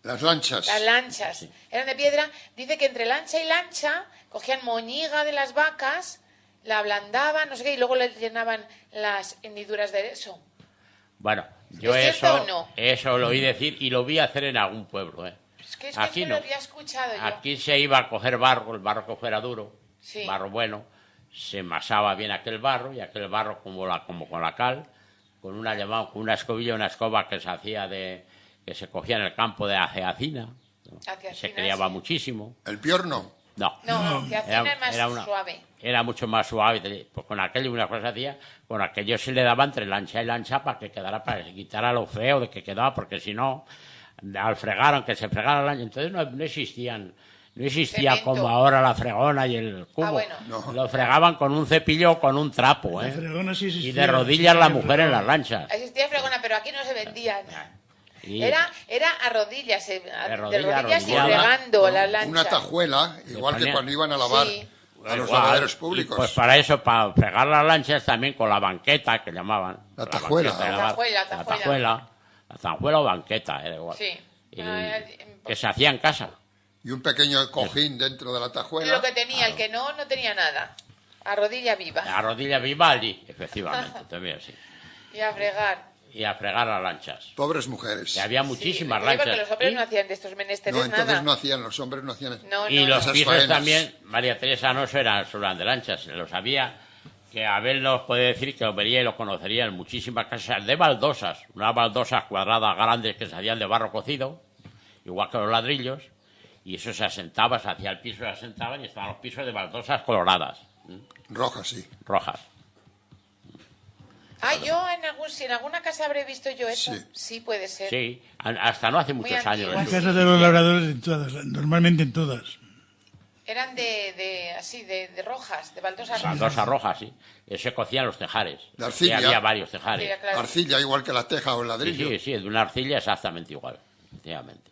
Las lanchas. las lanchas eran de piedra, dice que entre lancha y lancha cogían moñiga de las vacas, la ablandaban, no sé qué, y luego le llenaban las hendiduras de eso. Bueno, yo ¿Es cierto eso, o no? eso lo oí decir y lo vi hacer en algún pueblo, Es que Aquí esto no. lo había escuchado yo. Aquí se iba a coger barro, el barro que fuera duro, Sí. barro bueno, se masaba bien aquel barro y aquel barro como con la cal, con una escobilla, una escoba que se hacía que se cogía en el campo de aceacina, ¿no? Aceacina, Se criaba sí. muchísimo. El piorno. No, No, que hacían es más era suave. Era mucho más suave. Pues con aquello una cosa hacía, con aquello se le daba entre lancha y lancha para que quedara, para que se quitara lo feo de que quedaba, porque si no, al fregar, aunque se fregara el lancha, entonces no existía Cemento. como ahora la fregona y el cubo. bueno. No. Lo fregaban con un cepillo o con un trapo, La fregona sí existía, y de rodillas sí, la sí, mujer en fregona. las lanchas. Existía fregona, pero aquí no se vendían. Y- Era a rodillas, de rodilla, rodillas y arrodillada. fregando la lancha. Una tajuela, igual que ponía- cuando iban a lavar Sí. a los Igual, lavaderos y públicos. pues para eso, para fregar las lanchas también con la banqueta, que llamaban. La tajuela. banqueta de La lavar. tajuela, La tajuela. La tajuela o banqueta, era igual. Sí. Y Ah, que se hacía en casa. Y un pequeño cojín dentro de la tajuela. Lo que tenía, el que no tenía nada. A rodilla viva. La rodilla Vivaldi, efectivamente, también sí. Y a fregar. Y a fregar las lanchas. Pobres mujeres. Que había Sí, muchísimas oye, porque lanchas. los hombres Y- no hacían de estos menesteres No, entonces nada. no hacían, los hombres no hacían. No, Y no, los Esas pisos faenas. también, María Teresa no solo eran de lanchas, los había, que Abel nos puede decir que lo vería y lo conocería en muchísimas casas de baldosas, unas baldosas cuadradas grandes que se hacían de barro cocido, igual que los ladrillos, y eso se asentaba, se hacía el piso, se asentaban y estaban los pisos de baldosas coloradas, Rojas, sí. rojas. Ah, si en alguna casa habré visto yo eso. Sí. Sí, puede ser. Sí, hasta no hace Muy muchos años. antiguas. En casas de los labradores, en todas, normalmente en todas. Eran de rojas, de baldosas rojas. Baldosas rojas, sí. Se cocían los tejares. De Y arcilla. había varios tejares. Sí, claro. Arcilla, igual que la teja o el Sí, ladrillo. sí, de una arcilla exactamente igual, efectivamente.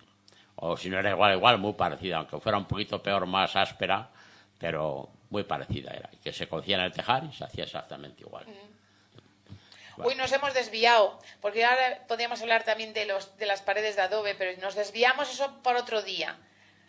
O si no era igual, muy parecida, aunque fuera un poquito peor, más áspera, pero muy parecida era. Y que se cocía en el tejar y se hacía exactamente igual. Uy, nos hemos desviado, porque ahora podríamos hablar también de las paredes de adobe, pero nos desviamos eso para otro día.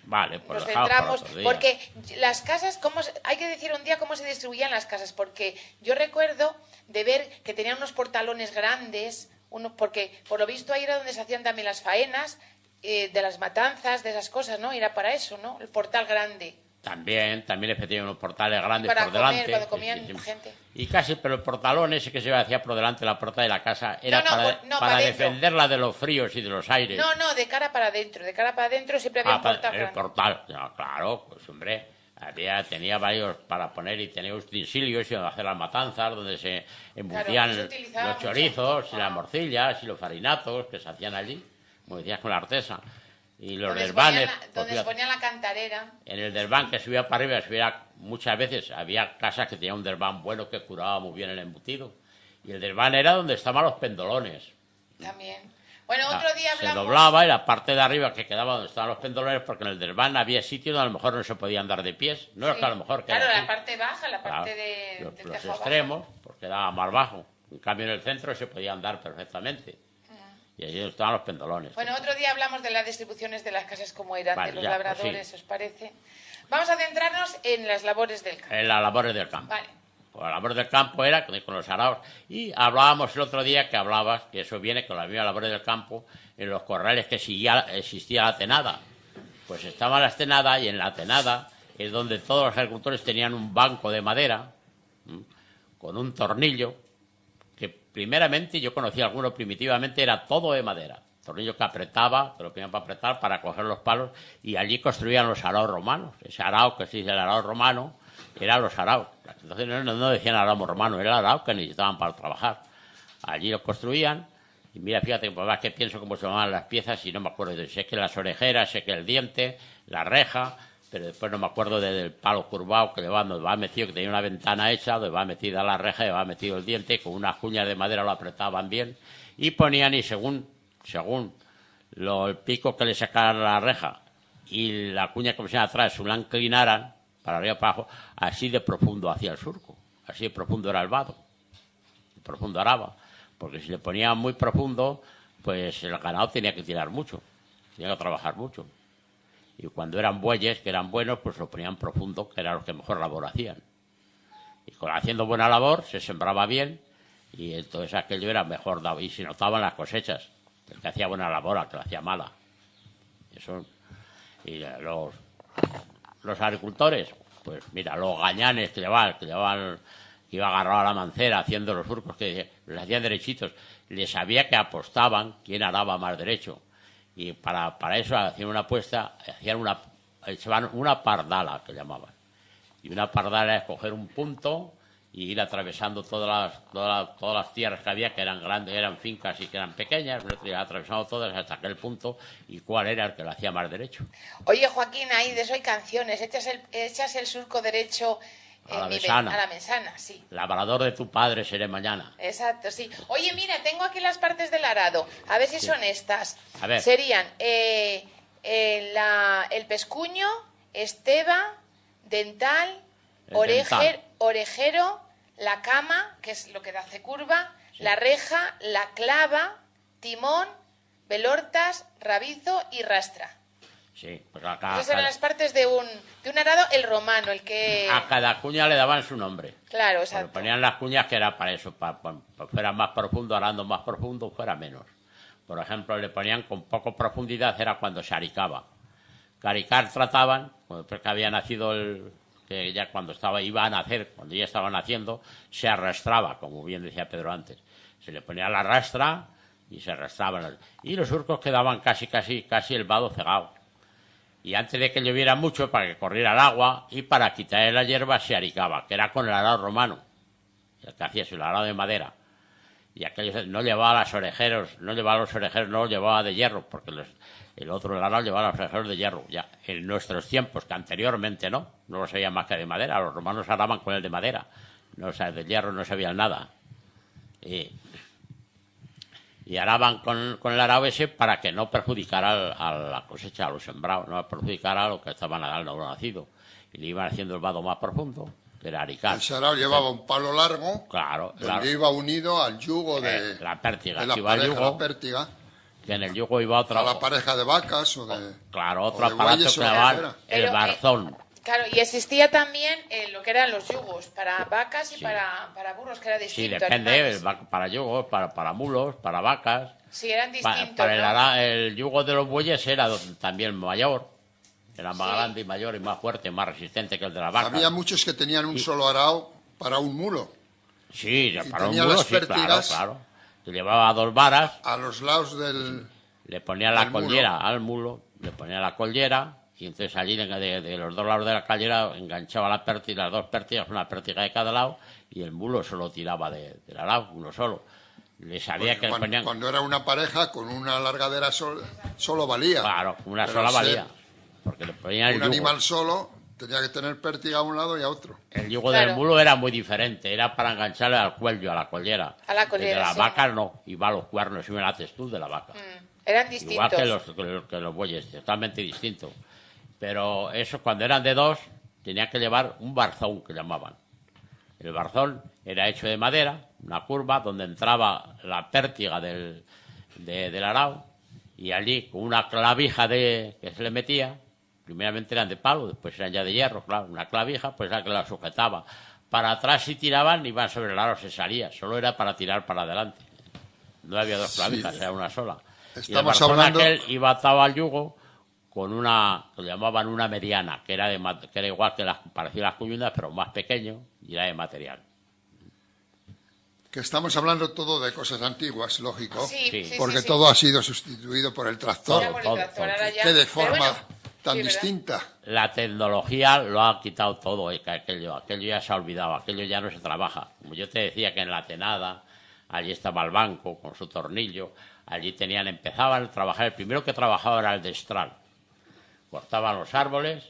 Vale, pues Nos dejamos para centramos, otro día. porque las casas, hay que decir un día cómo se distribuían las casas, porque yo recuerdo de ver que tenían unos portalones grandes, porque por lo visto ahí era donde se hacían también las faenas, de las matanzas, de esas cosas, ¿no? Era para eso, ¿no? El portal grande. También efectivamente unos portales grandes Para por comer, delante. cuando comían gente. Y casi, pero el portalón ese que se hacía por delante de la puerta de la casa era No, para para dentro. defenderla de los fríos y de los aires. No, de cara para adentro. De cara para adentro siempre había un portal el grande. portal. No, claro, pues hombre, tenía varios para poner y tenía utensilios y donde hacer las matanzas, donde se embutían Claro, se utilizaba los mucho. chorizos y Ah. las morcillas y los farinatos que se hacían allí, como decías con la artesa. Y los Donde se desvanes. ponía pues, donde se fíjate, ponía la cantarera. en el desván que subía para arriba, muchas veces había casas que tenían un desván bueno que curaba muy bien el embutido. Y el desván era donde estaban los pendolones. También. Bueno, otro día Se hablamos. doblaba y la parte de arriba que quedaba donde estaban los pendolones, porque en el desván había sitios donde a lo mejor no se podía andar de pies. No es Sí. que a lo mejor que Claro, era la así. parte baja, la Claro, parte del los tejado bajo. extremos, porque daba más bajo. En cambio, en el centro se podía andar perfectamente. Y allí estaban los pendolones. Bueno, otro día hablamos de las distribuciones de las casas como eran, Vale, de los ya, pues labradores, sí. ¿os parece? Vamos a centrarnos en las labores del campo. En las labores del campo. Vale. Pues la labor del campo era con los araos. Y hablábamos el otro día que eso viene con las mismas labores del campo, en los corrales que existía la tenada. Pues estaba la tenada y en la tenada es donde todos los agricultores tenían un banco de madera con un tornillo que primeramente yo conocía alguno primitivamente, era todo de madera. tornillo que apretaba, que lo ponían para apretar, para coger los palos, y allí construían los araos romanos. Ese arao que se dice el arao romano, eran los araos. Entonces no decían arao romano, era el arao que necesitaban para trabajar. Allí lo construían, y mira, fíjate, pues más que pienso cómo se llamaban las piezas y no me acuerdo. Sé que las orejeras, sé que el diente, la reja, pero después no me acuerdo del palo curvado que le va metido, que tenía una ventana hecha, donde va metida la reja, le va metido el diente, con unas cuñas de madera lo apretaban bien, y ponían, y según el pico que le sacaran a la reja y la cuña que pusieran atrás, se la inclinaran para arriba para abajo, así de profundo hacia el surco, así de profundo era el vado, de profundo araba, porque si le ponían muy profundo, pues el ganado tenía que tirar mucho, tenía que trabajar mucho. Y cuando eran bueyes, que eran buenos, pues lo ponían profundo, que eran los que mejor labor hacían. Y haciendo buena labor, se sembraba bien, y entonces aquello era mejor dado, y se notaban las cosechas. El que hacía buena labor, el que la hacía mala. Eso. Y los agricultores, pues mira, los gañanes que iba agarrado a la mancera haciendo los surcos, que los hacían derechitos, les sabía que apostaban quién araba más derecho. Y para eso hacían una apuesta, echaban una pardala, que llamaban. Y una pardala es coger un punto y ir atravesando todas las tierras que había, que eran grandes, eran fincas y que eran pequeñas, atravesando todas hasta aquel punto, y cuál era el que lo hacía más derecho. Oye, Joaquín, ahí de eso hay canciones. Echas el surco derecho a la mesana, sí. Labrador de tu padre seré mañana. Exacto, sí. Oye, mira, tengo aquí las partes del arado. A ver si son estas. A ver. Serían el pescuño, esteba, dental, orejero, la cama, que es lo que hace curva, sí, la reja, la clava, timón, velortas, rabizo y rastra. Sí, pues acá. Esas eran las partes de un arado, el romano, el que. A cada cuña le daban su nombre. Claro, exacto. Pero ponían las cuñas que era para eso, para fuera más profundo, arando más profundo, fuera menos. Por ejemplo, le ponían con poco profundidad, era cuando se aricaba. Que aricar trataban, después que había nacido que ya cuando iba a nacer, cuando ya estaba naciendo, se arrastraba, como bien decía Pedro antes. Se le ponía la rastra y se arrastraban. Y los surcos quedaban casi el vado cegado. Y antes de que lloviera mucho, para que corriera el agua y para quitarle la hierba, se aricaba, que era con el arado romano, el que hacía el arado de madera. Y aquello no llevaba los orejeros, no los llevaba de hierro, porque el arado llevaba los orejeros de hierro. Ya en nuestros tiempos, que anteriormente no lo sabían más que de madera, los romanos araban con el de madera, de hierro no sabían nada. Y araban con el arao ese para que no perjudicara a la cosecha, a los sembrados, no perjudicara a lo que estaban dando nacido. Y le iban haciendo el vado más profundo, que era aricar. El arao llevaba un palo largo, claro, donde iba unido al yugo de la pértiga. De la pareja, la pértiga. Que en el yugo iba otra. A la pareja de vacas o de. Claro, otro aparato que llamaban el barzón. Claro, y existía también lo que eran los yugos, para vacas y sí, para burros, que era distinto. Sí, depende, para yugos, para mulos, para vacas. Sí, eran distintos, para el yugo de los bueyes era también mayor, era más grande y mayor y más fuerte, más resistente que el de la vaca. Había muchos que tenían un solo arao para un mulo. Sí, para un mulo, sí, claro. Que llevaba 2 varas. A los lados del. Le ponía la collera al mulo, le ponía la collera. Y entonces allí de los 2 lados de la collera enganchaba las 2 pértigas, una pértiga de cada lado, y el mulo solo tiraba del arao, uno solo. Le sabía que ponían. Cuando era una pareja, con una largadera solo valía. Claro, una sola valía. Porque le ponían el yugo. Animal solo tenía que tener pértiga a un lado y a otro. El yugo del mulo era muy diferente, era para engancharle al cuello, a la collera. El de las vacas no, iba a los cuernos, iba la testuz de la vaca. Eran distintos. Igual que los bueyes, totalmente distintos. Pero eso, cuando eran de 2, tenían que llevar un barzón, que llamaban. El barzón era hecho de madera, una curva donde entraba la pértiga del arao, y allí, con una clavija que se le metía, primeramente eran de palo, después eran ya de hierro, claro, una clavija, pues era que la sujetaba. Para atrás, si tiraban, iban sobre el arao, se salía, solo era para tirar para adelante. No había 2 clavijas, era una sola. Estamos y el barzón hablando. Aquel iba atado al yugo con una, que llamaban una mediana, que era igual que parecía las cuyunas, pero más pequeño, y era de material. que estamos hablando todo de cosas antiguas, lógico, porque sí. todo ha sido sustituido por el tractor, Todo. que de forma tan sí, distinta. La tecnología lo ha quitado todo, que aquello ya se ha olvidado, aquello ya no se trabaja. Como yo te decía que en la tenada, allí estaba el banco con su tornillo, allí empezaban a trabajar, el primero que trabajaba era el destral. Cortaban los árboles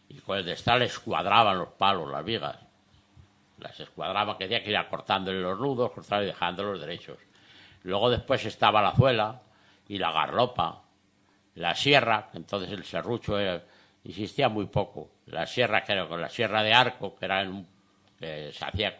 y con el destral escuadraban los palos, las vigas. Las escuadraban, que tenía que ir cortándole los nudos, cortando y dejándolos derechos. Luego después estaba la zuela y la garlopa, la sierra, entonces el serrucho existía muy poco. La sierra, que era con la sierra de arco, que se hacía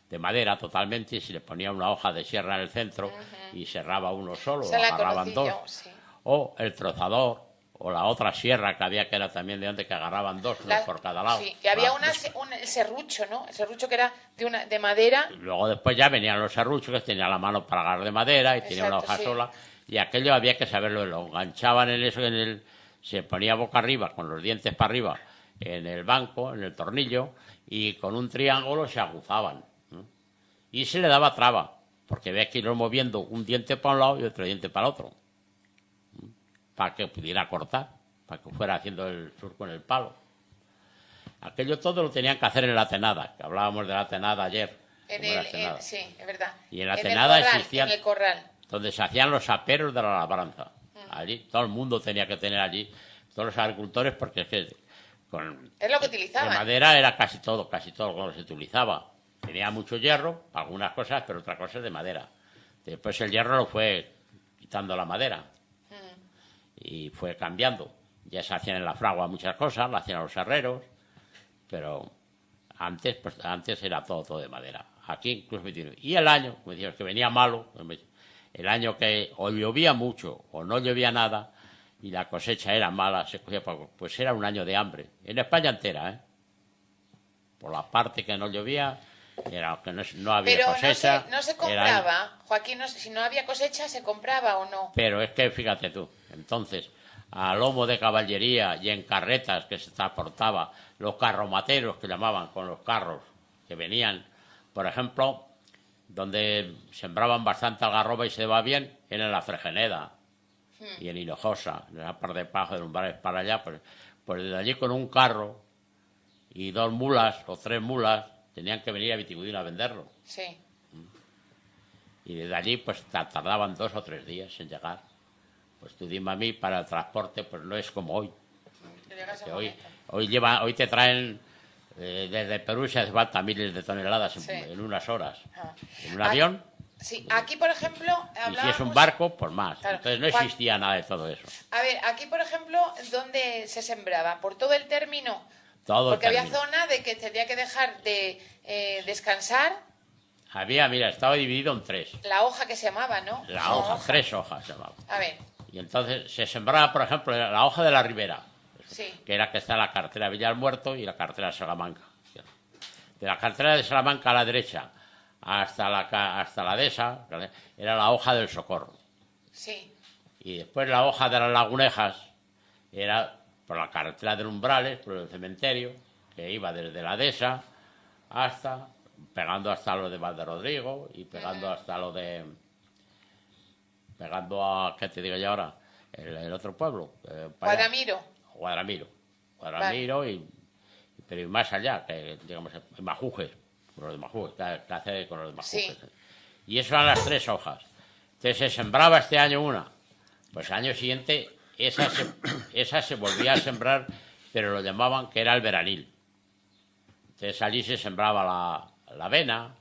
de madera totalmente, y se le ponía una hoja de sierra en el centro y cerraba uno solo, o agarraban dos. Sí. O el trozador, o la otra sierra que había, que era también de antes, que agarraban dos, uno por cada lado. Sí, que había el serrucho, ¿no? El serrucho que era de madera. Luego después ya venían los serruchos, que tenían la mano para agarrar de madera y tenía una hoja sola. Y aquello había que saberlo, lo enganchaban en eso, se ponía boca arriba, con los dientes para arriba, en el banco, en el tornillo, y con un triángulo se aguzaban, ¿no? Y se le daba traba, porque había que irlo moviendo un diente para un lado y otro diente para el otro, ¿no? Para que pudiera cortar, para que fuera haciendo el surco en el palo. Aquello todo lo tenían que hacer en la tenada, que hablábamos de la tenada ayer. Sí, es verdad. Y en la tenada existían... En el corral. Donde se hacían los aperos de la labranza. Allí, todo el mundo tenía que tener allí, todos los agricultores, porque es que es lo que utilizaban. De madera era casi todo lo que se utilizaba. Tenía mucho hierro, algunas cosas, pero otras cosas de madera. Después el hierro lo fue quitando la madera y fue cambiando. Ya se hacían en la fragua muchas cosas, lo hacían los herreros, pero antes era todo de madera. Aquí incluso y el año, como decíamos, que venía malo, el año que o llovía mucho o no llovía nada y la cosecha era mala, se cogía poco, pues era un año de hambre. En España entera, por la parte que no llovía, era que no había pero cosecha. No se compraba, Joaquín, si no había cosecha, ¿se compraba o no? Pero es que fíjate tú, entonces, a lomo de caballería y en carretas que se transportaba, los carromateros que llamaban, con los carros que venían, por ejemplo, donde sembraban bastante algarroba y se va bien, era en la Fregeneda y en Hinojosa, en la parte de Pajo de Umbrales para allá, pues desde allí con un carro y 2 mulas o 3 mulas tenían que venir a Vitigudino a venderlo. Sí. Y desde allí pues tardaban 2 o 3 días en llegar. Pues tú dime a mí, para el transporte pues no es como hoy. Hoy te traen desde Perú, se hace falta miles de toneladas en unas horas. En un avión. Sí, aquí por ejemplo... Y si es un barco, pues más. Claro. Entonces no existía nada de todo eso. A ver, aquí por ejemplo, ¿dónde se sembraba? ¿Por todo el término? Porque había zona de que tenía que dejar de descansar. Estaba dividido en 3. La hoja que se llamaba, ¿no? La hoja, 3 hojas se llamaba. A ver. Y entonces se sembraba, por ejemplo, la hoja de la ribera, que era que está la carretera de Villalmuerto y la carretera de Salamanca. De la carretera de Salamanca a la derecha hasta la dehesa era la hoja del Socorro. Sí. Y después la hoja de las Lagunejas era por la carretera de Umbrales, por el cementerio, que iba desde la dehesa pegando hasta lo de Valderodrigo y pegando hasta lo de... Pegando a, ¿qué te digo yo ahora? El otro pueblo. Guadramiro. Vale. Pero más allá, que digamos, en Majujes, con los de Majujes, que hace con los de Majujes. Sí. Y eso eran las 3 hojas. Entonces se sembraba este año una. Pues el año siguiente esa se volvía a sembrar, pero lo llamaban que era el veranil. Entonces allí se sembraba la avena,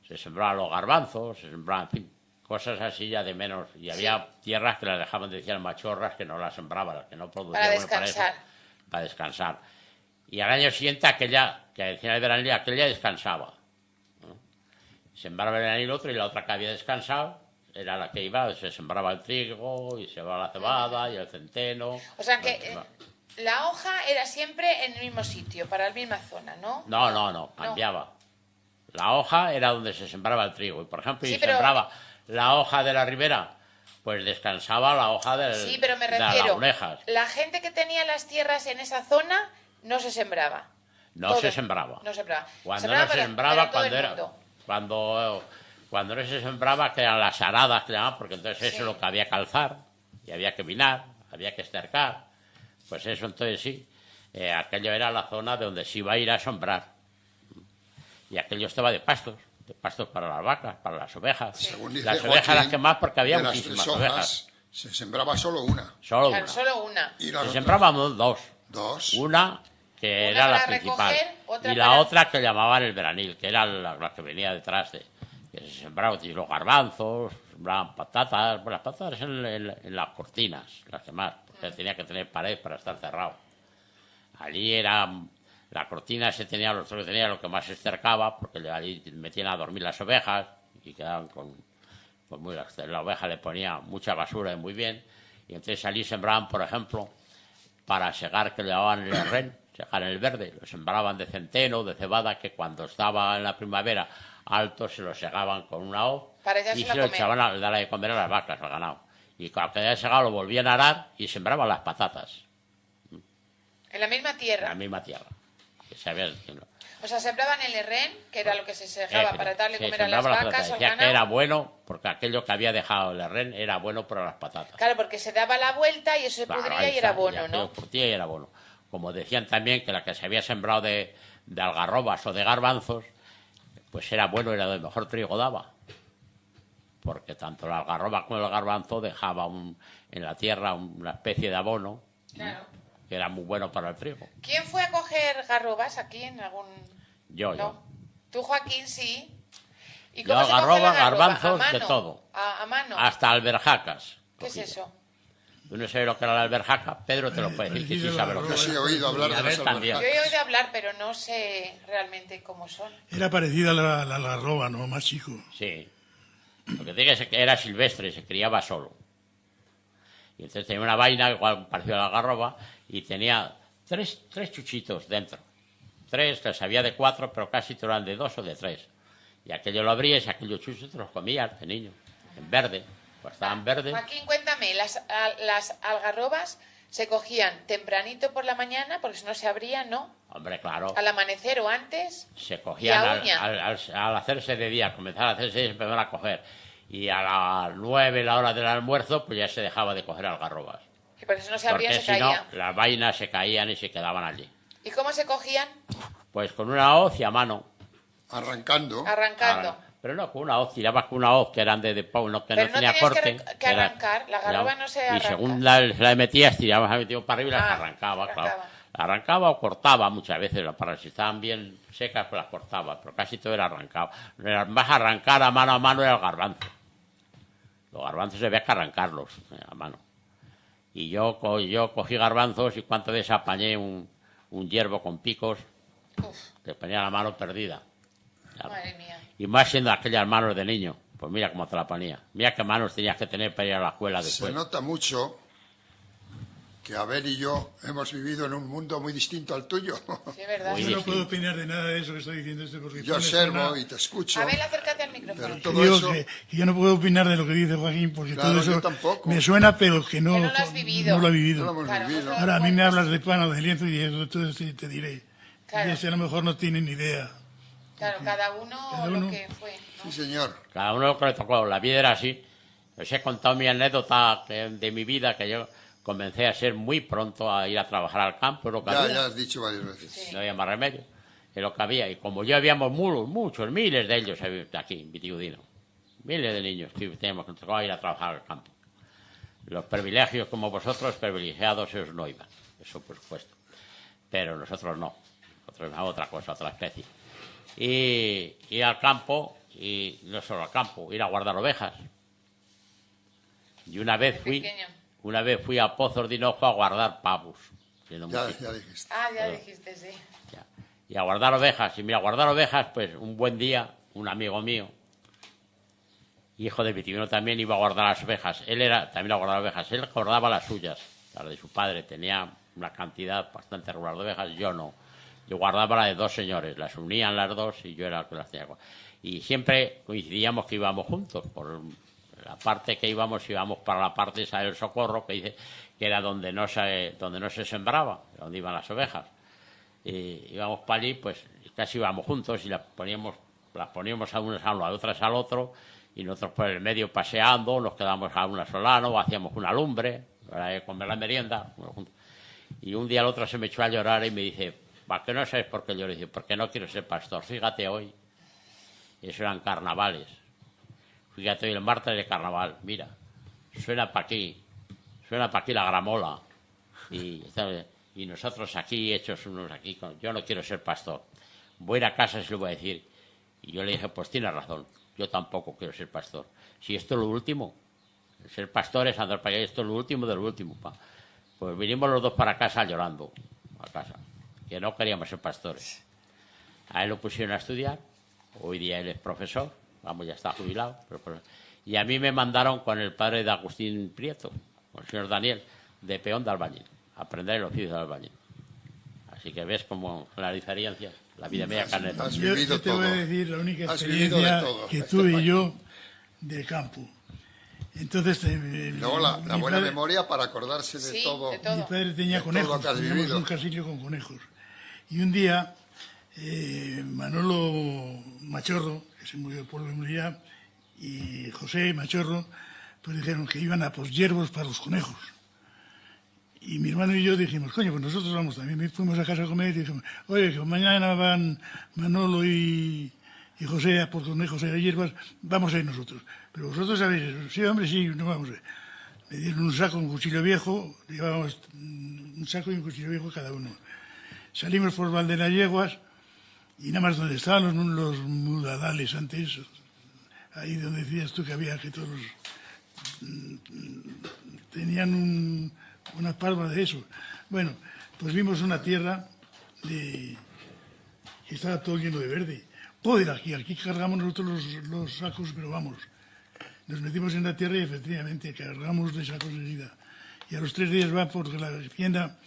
se sembraban los garbanzos, se sembraban, en fin, cosas así ya de menos. Y había tierras que las dejaban, decían machorras, que no las sembraban, que no producían. Para descansar. Para descansar. Y al año siguiente aquella, que decían el veranil, aquella descansaba, ¿no? Sembraba el veranil otro y la otra que había descansado era la que iba, se sembraba el trigo y se va la cebada y el centeno. O sea que la hoja era siempre en el mismo sitio, para la misma zona, ¿no? No, cambiaba. La hoja era donde se sembraba el trigo. Y por ejemplo, si sembraba la hoja de la ribera, pues descansaba la hoja de las Lagunejas. La gente que tenía las tierras en esa zona no se sembraba. No se sembraba. No sembraba. Cuando no se sembraba, cuando Cuando no se sembraba, que eran las aradas, que llamaban, porque entonces eso es lo que había que alzar, y había que minar, había que estercar. Pues eso, entonces sí, aquello era la zona de donde se iba a ir a sembrar. Y aquello estaba de pastos para las vacas, para las ovejas. Según dice Las ovejas Joaquín, las que más, porque había de las muchísimas 3 hojas, ovejas. se sembraba solo una. Solo Claro, una. solo una. Y las Se otras sembraban dos. 2. Una que Una era la para principal recoger, otra y la para- otra que llamaban el veranil, que era la que venía detrás de que se sembraban y los garbanzos, sembraban patatas, bueno, las patatas en las cortinas, las que más, porque tenía que tener pared para estar cerrado. Allí era la cortina se tenía lo que más se cercaba, porque allí metían a dormir las ovejas y quedaban con muy, la oveja le ponía mucha basura y muy bien, y entonces allí sembraban, por ejemplo, para segar, que le llamaban el herrén, segar el verde, lo sembraban de centeno, de cebada, que cuando estaba en la primavera alto se lo segaban con una hoz Para y echárselo se a lo comer. echaban a darle de comer a las vacas, al ganado. Y cuando quedaba segado lo volvían a arar y sembraban las patatas En la misma en tierra. la misma tierra. Que se había, O sea, sembraban el herrén, que era lo que se segaba para darle se comer a las sembraba vacas o al Decía que ganado. era bueno, porque aquello que había dejado el herrén era bueno para las patatas. Claro, porque se daba la vuelta y eso se Claro, pudría ahí y era está, bueno, ya ¿no? quedó curtida y era bueno. Como decían también que la que se había sembrado de algarrobas o de garbanzos, pues era bueno, era de mejor trigo daba. Porque tanto la algarroba como el garbanzo dejaba en la tierra una especie de abono Claro. que era muy bueno para el trigo. ¿Quién fue a coger garrobas aquí en algún...? Yo. No. Tú, Joaquín, sí. ¿Y Yo cómo se coge garroba, la garroba? garbanzos, ¿A de mano? todo. ¿A mano? Hasta alberjacas. ¿Qué es eso? Tú no sabes lo que era la alberjaca, Pedro te lo puede decir, que sí sabe lo que Yo es. sí he oído hablar Y de a ver las también. Yo he alberjacas. oído hablar, pero no sé realmente cómo son. Era parecida a la algarroba, ¿no? Más chico. Sí. Lo que tiene que era silvestre, se criaba solo. Y entonces tenía una vaina, igual parecida a la algarroba, y tenía tres chuchitos dentro. 3, que sabía de 4, pero casi te eran de 2 o de 3. Y aquello lo abrías y aquellos chuchitos te los comías de niño, en verde. Pues estaban verdes. Joaquín, cuéntame, las algarrobas se cogían tempranito por la mañana, porque si no se abrían, ¿no? Hombre, claro. Al amanecer o antes. Se cogían ¿Y a uña? al hacerse de día, comenzar a hacerse y se empezaron a coger. Y a las 9, la hora del almuerzo, pues ya se dejaba de coger algarrobas. Y por eso no se abrían, Porque se si no, caían. las vainas se caían y se quedaban allí. ¿Y cómo se cogían? Pues con una hoz y a mano. Arrancando. Arrancando. Pero no, con una hoz, tirabas con una hoz que eran de pau, no, que Pero no no tenía tenías que corte. que arrancar, la garroba no se Y arranca. según la metías, tirabas a metido para arriba y las Ah, arrancaba, arrancaba. claro. Arrancaba o cortaba muchas veces, para si estaban bien secas, pues las cortaba, pero casi todo era arrancado. Vas a arrancar a mano era el garbanzo. Los garbanzos había que arrancarlos a mano. Y yo cogí garbanzos y cuántas veces apañé un hierbo con picos, que ponía la mano perdida. Madre mía. Y más siendo aquellas manos de niño, pues mira cómo te la ponía. Mira qué manos tenías que tener para ir a la escuela Se después. nota mucho que Abel y yo hemos vivido en un mundo muy distinto al tuyo. Sí, es verdad. Muy Yo no distinto. puedo opinar de nada de eso que está diciendo este porque Yo me observo suena- y te escucho, Abel, acércate al micrófono. pero todo Digo eso... que yo no puedo opinar de lo que dice Joaquín porque Claro, todo yo eso tampoco. me suena pero que no, Que no lo has vivido. no lo he No vivido. lo hemos Claro, vivido. pues, Ahora a mí me Bueno, hablas de pan o de lienzo y eso entonces te diré. Claro. Y ese a lo mejor no tiene ni idea. Claro, cada uno Cada lo uno. que fue, ¿no? Sí, señor. Cada uno lo que le tocó. La vida era así. Os he contado mi anécdota de mi vida, que yo comencé a ser muy pronto a ir a trabajar al campo, lo que Ya había. has dicho varias veces. Sí. No había más remedio. Es lo que había. Y como yo habíamos muchos, miles de ellos aquí en Vitigudino. Miles de niños que teníamos que tocar ir a trabajar al campo. Los privilegios como vosotros, privilegiados, esos no iban. Eso por supuesto. Pero nosotros no. Nosotros era otra cosa, otra especie. Y ir al campo, y no solo al campo, ir a guardar ovejas. Y una vez fui a Pozos de Hinojo a guardar pavos. siendo muy chico. Ya dijiste. Ah, ya dijiste, sí. Ya. Y a guardar ovejas. Y mira, guardar ovejas, pues un buen día, un amigo mío, hijo de Vitivino también, iba a guardar las ovejas. Él era también a guardar ovejas. Él guardaba las suyas, las de su padre. Tenía una cantidad bastante regular de ovejas, yo no. Yo guardaba la de 2 señores. Las unían las 2 y yo era el que las tenía. Y siempre coincidíamos que íbamos juntos. Por la parte que íbamos para la parte esa del Socorro, que dice que era donde no se sembraba, donde iban las ovejas. Y íbamos para allí, pues casi íbamos juntos y las poníamos las poníamos a unas a un lado, otras al otro, y nosotros por el medio paseando, nos quedamos a una solano, o hacíamos una lumbre, para comer la merienda. Y un día al otro se me echó a llorar y me dice, ¿para qué no sabes por qué lloro? Y dice, porque no quiero ser pastor. Fíjate hoy, eso eran carnavales. Fíjate hoy el martes de carnaval, mira, suena para aquí la gramola. Y nosotros aquí, hechos unos aquí, yo no quiero ser pastor. Voy a ir a casa y se lo voy a decir. Y yo le dije, pues tienes razón, yo tampoco quiero ser pastor. Si esto es lo último, ser pastor es andar para allá, esto es lo último de lo último. Pues vinimos los dos para casa llorando, a casa, que no queríamos ser pastores. A él lo pusieron a estudiar, hoy día él es profesor, vamos, ya está jubilado. Y a mí me mandaron con el padre de Agustín Prieto, con el señor Daniel, de peón de albañil, a aprender el oficio de albañil. Así que ves como la diferencia, la vida media caneta. Yo te voy a decir la única experiencia que tuve yo de campo. Entonces, luego la buena memoria para acordarse de todo. De todo. Mi padre tenía conejos, teníamos un casillo con conejos. Y un día, Manolo Machorro, que se murió por la memoria, y José Machorro, pues dijeron que iban a por hierbos para los conejos. Y mi hermano y yo dijimos, coño, pues nosotros vamos también. Fuimos a casa a comer y dijimos, oye, que mañana van Manolo y José a por conejos y hierbas, vamos a ir nosotros. Pero vosotros sabéis eso. Sí, hombre, sí, no vamos a ir. Me dieron un saco, un cuchillo viejo, llevábamos un saco y un cuchillo viejo cada uno. Salimos por Valdenayeguas y nada más donde estaban los mudadales antes, ahí donde decías tú que había que todos tenían una palma de eso. Bueno, pues vimos una tierra que estaba todo lleno de verde. Joder, aquí cargamos nosotros los sacos, pero vamos. Nos metimos en la tierra y efectivamente cargamos de sacos enseguida. Y a los 3 días va por la tienda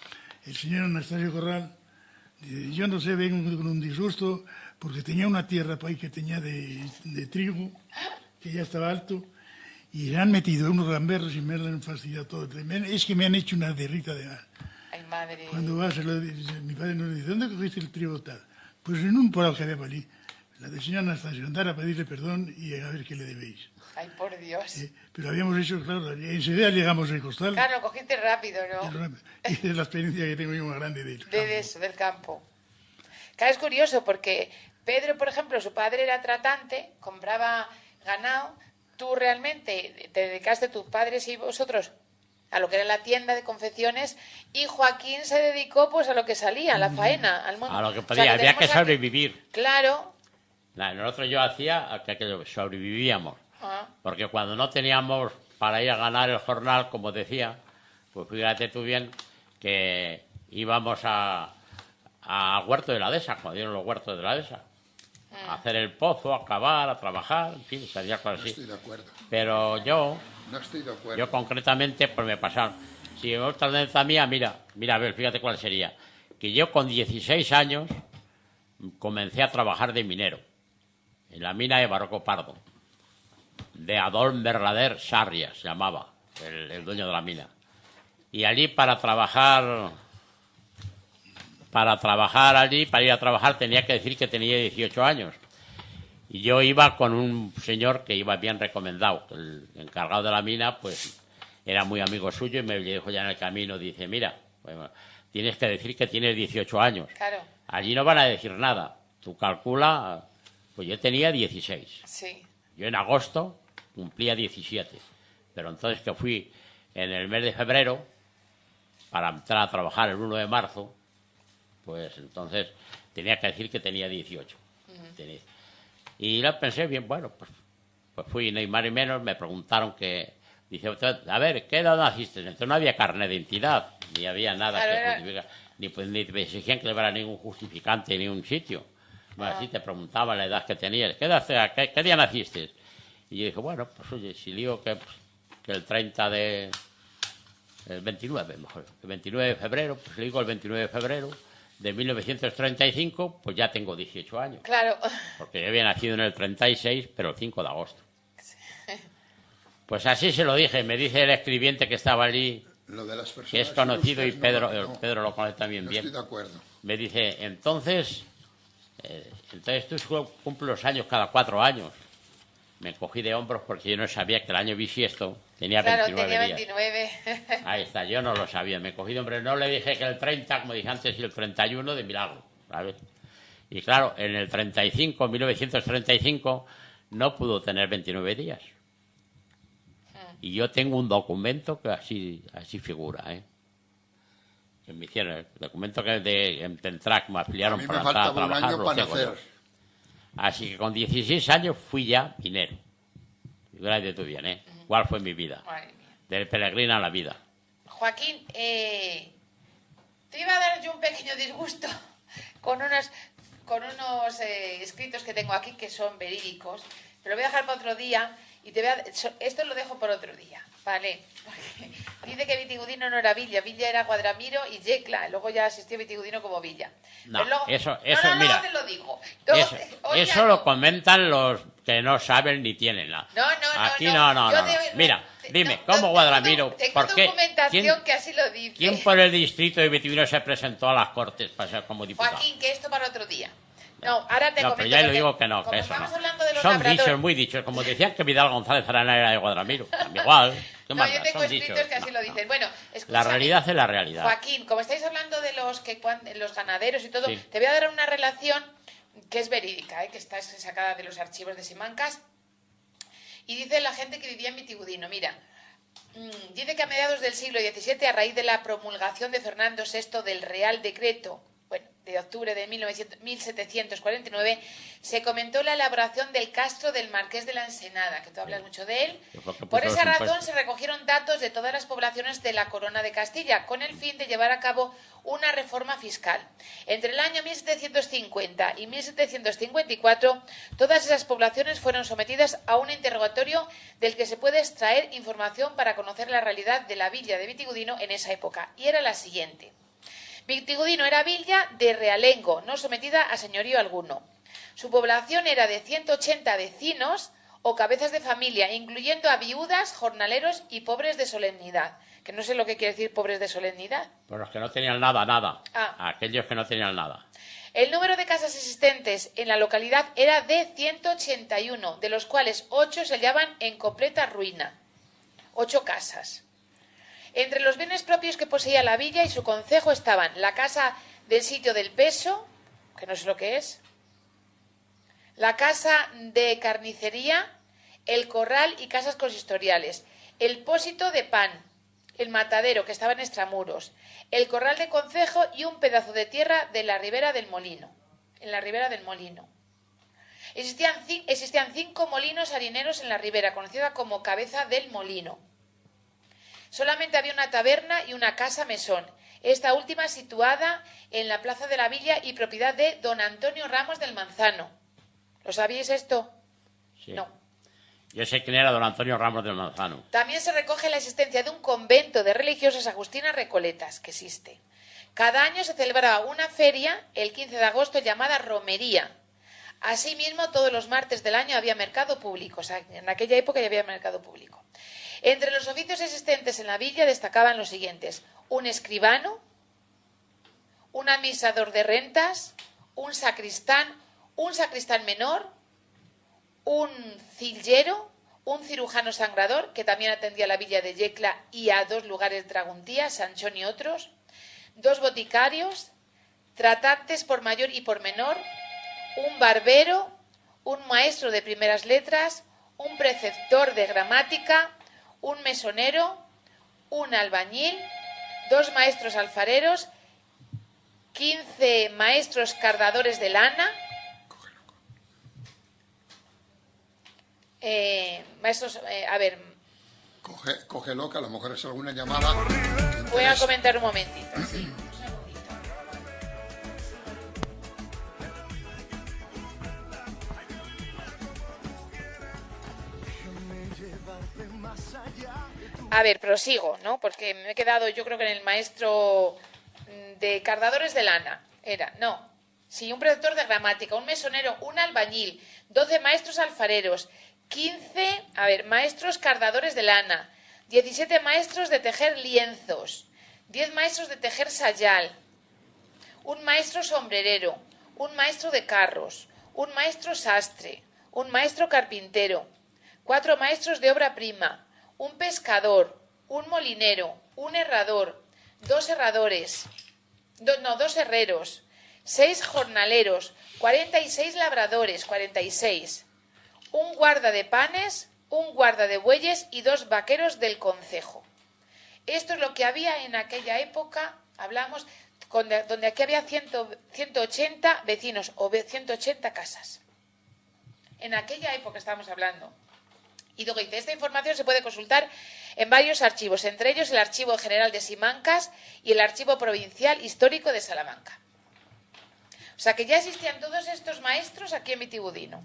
el señor Anastasio Corral. Dice, yo no sé, vengo con un disgusto, porque tenía una tierra por ahí que tenía de trigo, que ya estaba alto, y le han metido unos gamberros y me lo han fastidiado todo. Es que me han hecho una derrita de... Ay, madre. Cuando va, mi padre nos dice, ¿dónde cogiste el trigo tal? Pues en un porado que había por allí. La del señor Anastasio, andar a pedirle perdón y a ver qué le debéis. Ay, por Dios. Pero habíamos hecho, claro, enseguida llegamos al costal. Claro, lo cogiste rápido, ¿no? Y es la experiencia que tengo yo más grande del campo. De eso, del campo. Claro, es curioso porque Pedro, por ejemplo, su padre era tratante, compraba ganado. Tú realmente te dedicaste, tus padres y vosotros, a lo que era la tienda de confecciones, y Joaquín se dedicó pues a lo que salía, a la faena, al mundo. A lo que podía, había que sobrevivir. Claro. Nosotros yo hacía que sobrevivíamos. Porque cuando no teníamos para ir a ganar el jornal, como decía, pues fíjate tú bien que íbamos a Huerto de la Dehesa, cuando dieron los huertos de la Dehesa. A hacer el pozo, a cavar, a trabajar, en fin, salía cosas así. No estoy de acuerdo. Pero yo, no estoy de acuerdo. Yo concretamente, pues me pasaron. Si otra tendencia mía, mira, a ver, fíjate cuál sería. Que yo con 16 años comencé a trabajar de minero en la mina de Barroco Pardo, de Adolf Verlader Sarria, se llamaba, el dueño de la mina. Y allí para ir a trabajar tenía que decir que tenía 18 años. Y yo iba con un señor que iba bien recomendado, el encargado de la mina, pues era muy amigo suyo y me dijo ya en el camino, dice, mira, bueno, tienes que decir que tienes 18 años. Claro. Allí no van a decir nada. Tú calcula, pues yo tenía 16. Sí. Yo en agosto cumplía 17. Pero entonces que fui en el mes de febrero para entrar a trabajar el 1 de marzo, pues entonces tenía que decir que tenía 18. Y la pensé bien, bueno, pues fui ni más ni menos, me preguntaron que, dice, a ver, ¿qué edad naciste? Entonces no había carnet de identidad, ni había nada que justificar, ni me exigían que llevara ningún justificante en ningún sitio. Bueno, así te preguntaban la edad que tenías, ¿qué día naciste? Y yo dije, bueno, pues oye, si digo que el 29 de febrero, pues le digo el 29 de febrero de 1935, pues ya tengo 18 años. Claro. Porque yo había nacido en el 36, pero el 5 de agosto. Pues así se lo dije. Me dice el escribiente que estaba allí, lo de las personas que es conocido y Pedro, no, Pedro lo conoce también bien. Estoy de acuerdo. Me dice, entonces, Entonces tú cumples los años cada 4 años. Me cogí de hombros porque yo no sabía que el año bisiesto tenía 29 tenía días. 29. Ahí está, yo no lo sabía. Me cogí de hombros. No le dije que el 30, como dije antes, y el 31 de milagro, ¿sabes? Y claro, en el 35, 1935, no pudo tener 29 días. Y yo tengo un documento que así figura, ¿eh? Que me hicieron, el documento que en Tentrac me afiliaron para entrar a trabajar. Un año para nacer. Así que con 16 años fui ya minero. Gracias tú bien, ¿eh? ¿Cuál fue mi vida? Del peregrino a la vida. Joaquín, te iba a dar yo un pequeño disgusto con unos escritos que tengo aquí que son verídicos, pero lo voy a dejar para otro día y esto lo dejo por otro día, ¿vale? Porque dice que Vitigudino no era Villa, Villa era Guadramiro y Yecla, luego ya asistió Vitigudino como Villa. No, luego, eso no, mira, te lo digo. Eso lo comentan los que no saben ni tienen nada. Aquí no. Mira, dime, ¿cómo Guadramiro? Tengo documentación que así lo dice. ¿Quién por el distrito de Vitigudino se presentó a las Cortes para ser como diputado? Joaquín, que esto para otro día. No, ahora te comento. Pero ya le digo que no, que eso no. Son dichos, muy dichos. Como decían que Vidal González Arana era de Guadramiro. Igual. No, yo tengo escritos que así lo dicen. Bueno, escúchame, la realidad es la realidad. Joaquín, como estáis hablando de los ganaderos y todo, sí. Te voy a dar una relación que es verídica, que está sacada de los archivos de Simancas. Y dice la gente que vivía en Vitigudino, mira, dice que a mediados del siglo XVII, a raíz de la promulgación de Fernando VI del Real Decreto, de octubre de 1749, se comentó la elaboración del castro del Marqués de la Ensenada, que tú hablas mucho de él. Por esa razón se recogieron datos de todas las poblaciones de la Corona de Castilla, con el fin de llevar a cabo una reforma fiscal. Entre el año 1750 y 1754, todas esas poblaciones fueron sometidas a un interrogatorio del que se puede extraer información para conocer la realidad de la villa de Vitigudino en esa época, y era la siguiente. Vitigudino era villa de realengo, no sometida a señorío alguno. Su población era de 180 vecinos o cabezas de familia, incluyendo a viudas, jornaleros y pobres de solemnidad. Que no sé lo que quiere decir pobres de solemnidad. Por los que no tenían nada. Aquellos que no tenían nada. El número de casas existentes en la localidad era de 181, de los cuales 8 se hallaban en completa ruina. 8 casas. Entre los bienes propios que poseía la villa y su concejo estaban la casa del sitio del peso, que no sé lo que es, la casa de carnicería, el corral y casas consistoriales, el pósito de pan, el matadero que estaba en extramuros, el corral de concejo y un pedazo de tierra de la ribera del molino. En la ribera del molino. Existían 5 molinos harineros en la ribera, conocida como Cabeza del Molino. Solamente había una taberna y una casa mesón, esta última situada en la plaza de la villa y propiedad de don Antonio Ramos del Manzano. ¿Lo sabíais esto? Sí. No. Yo sé quién era don Antonio Ramos del Manzano. También se recoge la existencia de un convento de religiosas agustinas recoletas, que existe. Cada año se celebraba una feria, el 15 de agosto, llamada Romería. Asimismo, todos los martes del año había mercado público. O sea, en aquella época ya había mercado público. Entre los oficios existentes en la villa destacaban los siguientes: un escribano, un administrador de rentas, un sacristán menor, un cillero, un cirujano sangrador, que también atendía a la villa de Yecla y a 2 lugares de Draguntía, Sanchón y otros, 2 boticarios, tratantes por mayor y por menor, un barbero, un maestro de primeras letras, un preceptor de gramática, un mesonero, un albañil, 2 maestros alfareros, 15 maestros cardadores de lana, Cógelo, que a lo mejor es alguna llamada. Voy a comentar un momentito. Sí. A ver, prosigo, ¿no? Porque me he quedado, yo creo que en el maestro de cardadores de lana. Sí, un preceptor de gramática, un mesonero, un albañil, 12 maestros alfareros, 15, maestros cardadores de lana, 17 maestros de tejer lienzos, 10 maestros de tejer sayal, un maestro sombrerero, un maestro de carros, un maestro sastre, un maestro carpintero, 4 maestros de obra prima, un pescador, un molinero, un herrador, 2 herradores, 2 herreros, 6 jornaleros, 46 labradores, 46, un guarda de panes, un guarda de bueyes y 2 vaqueros del concejo. Esto es lo que había en aquella época, hablamos, donde aquí había 180 vecinos o 180 casas. En aquella época estamos hablando. Y luego dice, esta información se puede consultar en varios archivos, entre ellos el Archivo General de Simancas y el Archivo Provincial Histórico de Salamanca. O sea que ya existían todos estos maestros aquí en Vitigudino.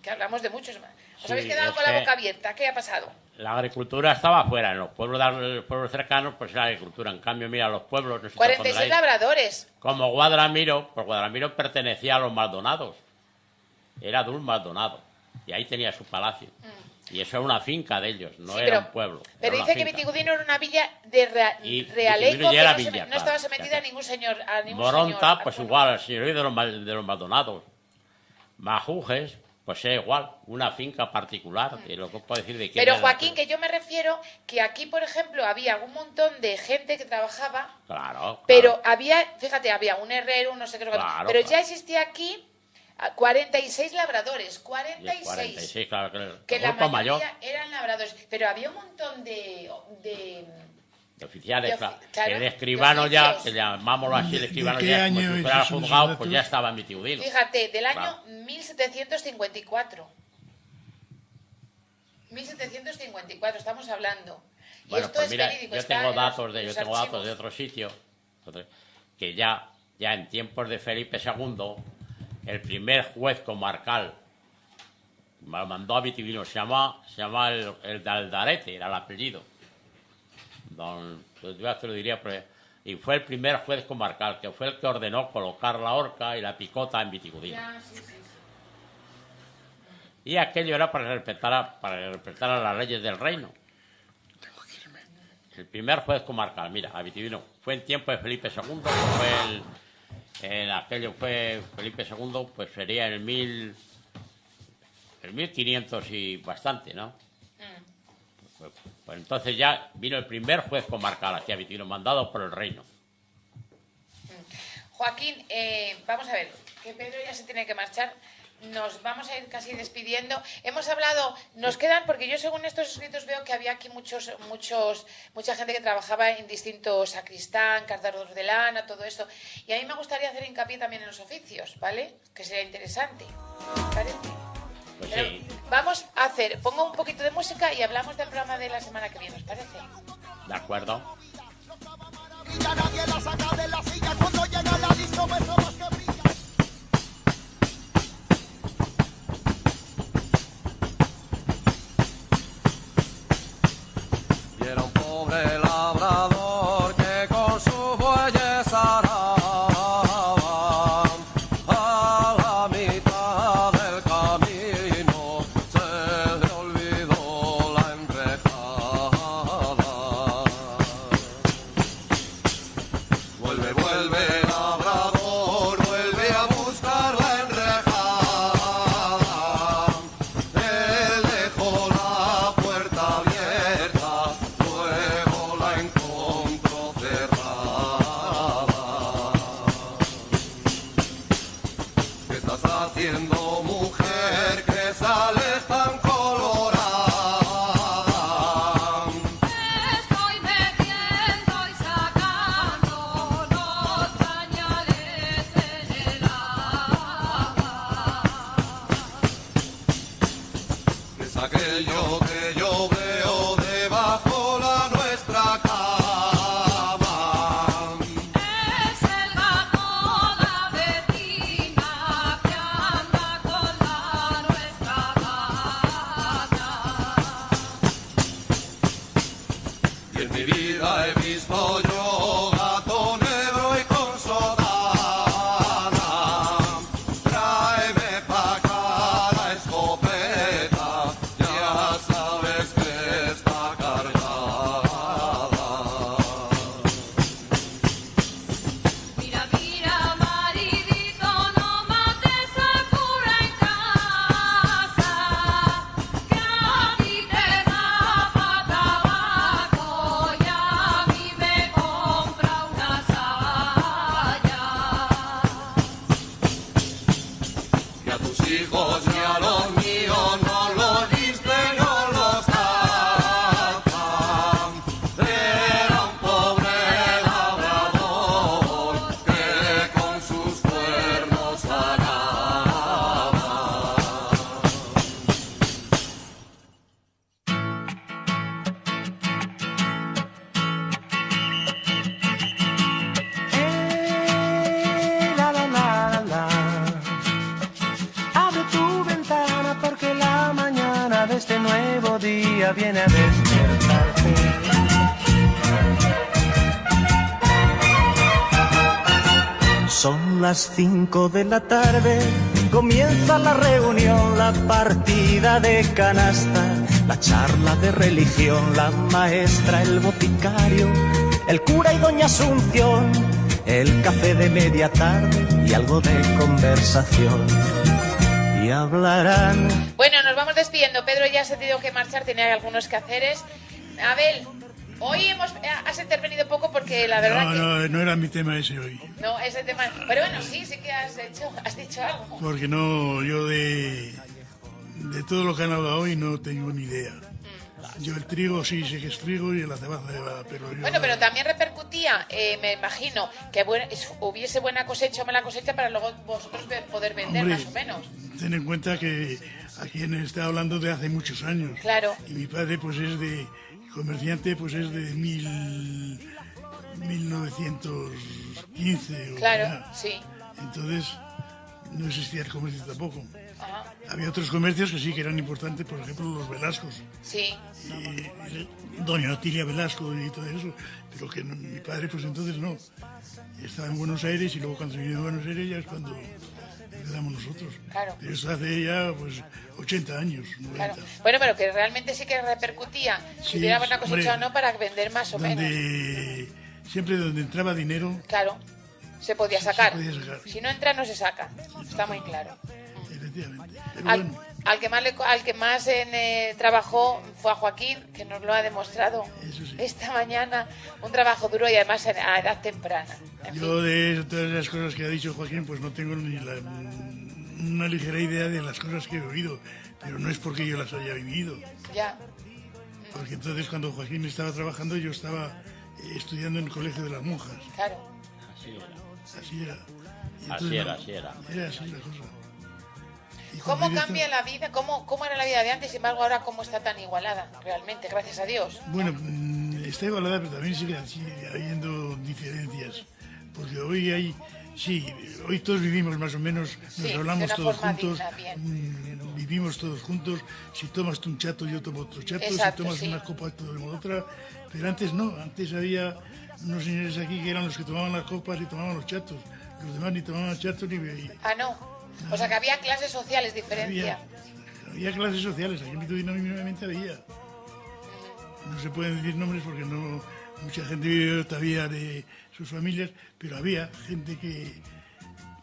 Que hablamos de muchos más. ¿Os habéis quedado con la boca abierta? ¿Qué ha pasado? La agricultura estaba afuera, en los pueblos cercanos, pues la agricultura. En cambio, mira, los pueblos... No sé 46 labradores. Como Guadramiro, pues Guadramiro pertenecía a los Maldonados. Era de un Maldonado. Y ahí tenía su palacio. Y eso era una finca de ellos, no era un pueblo. Pero dice que Vitigudino era una villa de realeco, que no estaba sometida a ningún señor. Moronta, pues igual, el señorío de los Maldonados. Majujes, pues es igual, una finca particular. De lo que puedo decir de Pero Joaquín, que yo me refiero que aquí, por ejemplo, había un montón de gente que trabajaba. Claro. Pero había, fíjate, había un herrero, no sé qué. Pero ya existía aquí 46 labradores, 46. Claro, que la mayoría eran labradores, pero había un montón de oficiales, claro. El escribano ya, que llamámoslo así, el escribano ya, como si fuera juzgado, pues ya estaba en Vitigudino. Fíjate, del año 1754. 1754 estamos hablando. Y bueno, esto pues es mira, verídico. yo tengo datos de otro sitio, que ya en tiempos de Felipe II, el primer juez comarcal me lo mandó a Vitigudino, se llama el de Aldarete, era el apellido. Pues yo te lo diría, y fue el primer juez comarcal, que fue el que ordenó colocar la horca y la picota en Vitigudino. Sí. Y aquello era para respetar a las leyes del reino. El primer juez comarcal, mira, a Vitigudino, fue en tiempo de Felipe II, aquello fue Felipe II, pues sería el 1500 y bastante, ¿no? Pues entonces ya vino el primer juez comarcal aquí a Vitigudino, mandado por el reino. Joaquín, vamos a ver, que Pedro ya se tiene que marchar. Nos vamos a ir casi despidiendo. Hemos hablado, nos quedan, porque yo según estos escritos veo que había aquí mucha gente que trabajaba en distintos sacristán, cartador de lana, todo esto. Y a mí me gustaría hacer hincapié también en los oficios, ¿vale? Que sería interesante, ¿parece? Pues pero sí. Vamos a hacer, pongo un poquito de música y hablamos del programa de la semana que viene, ¿os parece? De acuerdo. Era un pobre labrador que con su bueyes araba a la mitad del camino se le olvidó la enrejada. Vuelve labrador, vuelve a buscar la enrejada. Él dejó la puerta abierta, luego la encontró cerrada. ¿Qué estás haciendo, mujer, que sales tan colorada? Estoy metiendo y sacando los pañales en el agua. ¿Qué es aquello que yo veo debajo la nuestra cama? Es el gato, la vecina que anda con la nuestra gata. Y en mi vida he visto yo gato negro y con sotana. Tráeme pa' acá la escopeta, ya sabes. Son las 5 de la tarde, comienza la reunión, la partida de canasta, la charla de religión, la maestra, el boticario, el cura y doña Asunción, el café de media tarde y algo de conversación. Y hablarán. Bueno, nos vamos despidiendo. Pedro ya se ha tenido que marchar, tenía algunos quehaceres. Abel, hoy has intervenido poco porque la verdad No era mi tema ese hoy. No, ese tema... Pero bueno, sí que has dicho algo. Porque no, yo de todo lo que han hablado hoy no tengo ni idea. Yo el trigo sí sé que es trigo y la cebada cebada, pero yo... Bueno, pero también repercutía, me imagino, que hubiese buena cosecha o mala cosecha para luego vosotros poder vender, Hombre, más o menos. Ten en cuenta que aquí está hablando de hace muchos años. Claro. Y mi padre pues es de comerciante, pues es de 1915. Claro, sí. Entonces no existía el comercio tampoco. Ajá. Había otros comercios que sí que eran importantes, por ejemplo los Velascos. Sí. Y doña Otilia Velasco y todo eso, pero que mi padre pues entonces no. Estaba en Buenos Aires y luego cuando se vino a Buenos Aires ya es cuando empezamos nosotros. Claro. Pero eso hace ya pues 80 años, 90. Claro. Bueno, pero que realmente sí que repercutía, si Sí, hubiera buena cosecha o hombre, no, para vender más o menos. Siempre donde entraba dinero, Claro, se podía sacar. podía sacar. Si no entra, no se saca. Está muy claro. efectivamente. Pero Al, bueno, al que más trabajó fue a Joaquín, que nos lo ha demostrado Eso sí. esta mañana. Un trabajo duro y además a edad temprana. En yo fin. de todas las cosas que ha dicho Joaquín, pues no tengo ni una ligera idea de las cosas que he oído, pero no es porque yo las haya vivido. Ya, Porque entonces cuando Joaquín estaba trabajando yo estaba estudiando en el Colegio de las Monjas. claro. Así era. Así era. Y Así era, no, así era. Era así la cosa. Y ¿Cómo cuando yo cambia estaba- la vida? ¿Cómo era la vida de antes? Sin embargo, ahora cómo está tan igualada, realmente, gracias a Dios. Bueno, está igualada, pero también sigue habiendo diferencias. Porque hoy hoy todos vivimos más o menos, nos Sí, hablamos de una todos forma juntos, digna, bien. vivimos todos juntos. Si tomas tú un chato, yo tomo otro chato. Exacto, si tomas sí. una copa, tomamos otra. Pero antes no, antes había unos señores aquí que eran los que tomaban las copas y tomaban los chatos. Los demás ni tomaban chatos ni bebían. Ah, no. O sea que había clases sociales, diferencia. Había clases sociales, aquí en Vitudino mínimamente había. No se pueden decir nombres porque no mucha gente vive todavía de sus familias, pero había gente que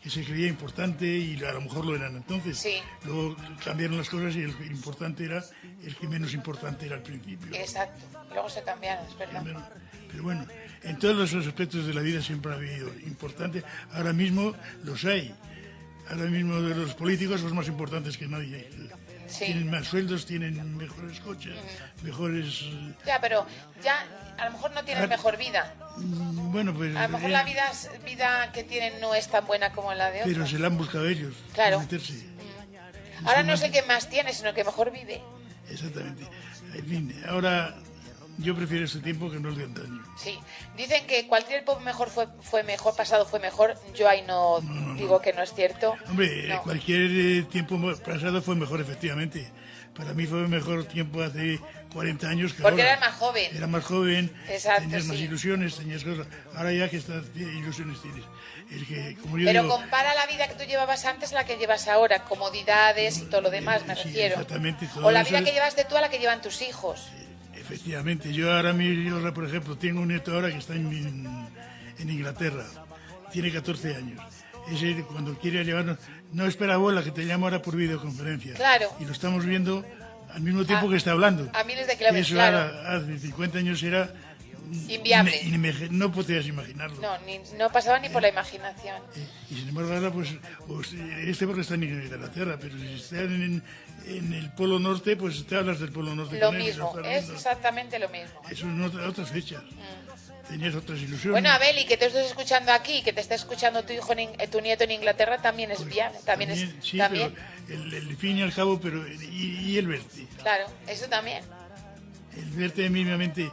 se creía importante y a lo mejor lo eran entonces. Sí. Luego cambiaron las cosas y el importante era el que menos importante era al principio. Exacto. Luego se cambiaron, es verdad. Pero bueno, en todos los aspectos de la vida siempre ha habido importante. Ahora mismo los hay. Ahora mismo los políticos son más importantes que nadie. Sí. Tienen más sueldos, tienen mejores coches, mejores... Ya, pero ya a lo mejor no tienen mejor vida. Bueno, pues... A lo mejor la vida que tienen no es tan buena como la de otros. Pero se la han buscado ellos. Claro. Meterse. Ahora no es el que más tiene, sino el que mejor vive. Exactamente. En fin, ahora yo prefiero este tiempo que no el de antaño. Sí. Dicen que cualquier tiempo mejor fue mejor, pasado fue mejor. Yo ahí no digo que no es cierto. Hombre, No. cualquier tiempo pasado fue mejor, efectivamente. Para mí fue mejor tiempo hace 40 años que Porque ahora. eras más joven. Era más joven, Exacto, tenías más sí. ilusiones, tenías cosas. Ahora ya que estas ilusiones tienes. Es que, como yo Pero digo, compara la vida que tú llevabas antes a la que llevas ahora, comodidades y todo lo demás, me sí, refiero. exactamente, todo O la eso vida es- que llevaste tú a la que llevan tus hijos. efectivamente, yo ahora por ejemplo, tengo un nieto ahora que está en Inglaterra, tiene 14 años. Ese cuando quiere llevarnos, no espera abuela que te llamo ahora por videoconferencia. Claro. Y lo estamos viendo al mismo tiempo que está hablando. A miles de kilómetros, Eso claro. hace 50 años era Inviable. no podías imaginarlo. No pasaba ni por la imaginación. Y sin embargo ahora pues porque está en Inglaterra, pero si está en el Polo Norte, pues te hablas del Polo Norte. Lo con él y mismo, estás es viendo. exactamente lo mismo. Eso en otras fechas. Tenías otras ilusiones. Bueno, Abel, y que te estés escuchando aquí, que te está escuchando tu hijo, tu nieto en Inglaterra, también es viable. También es. Sí, También, pero el fin y al cabo, pero y el verte. claro, eso también. El verte mínimamente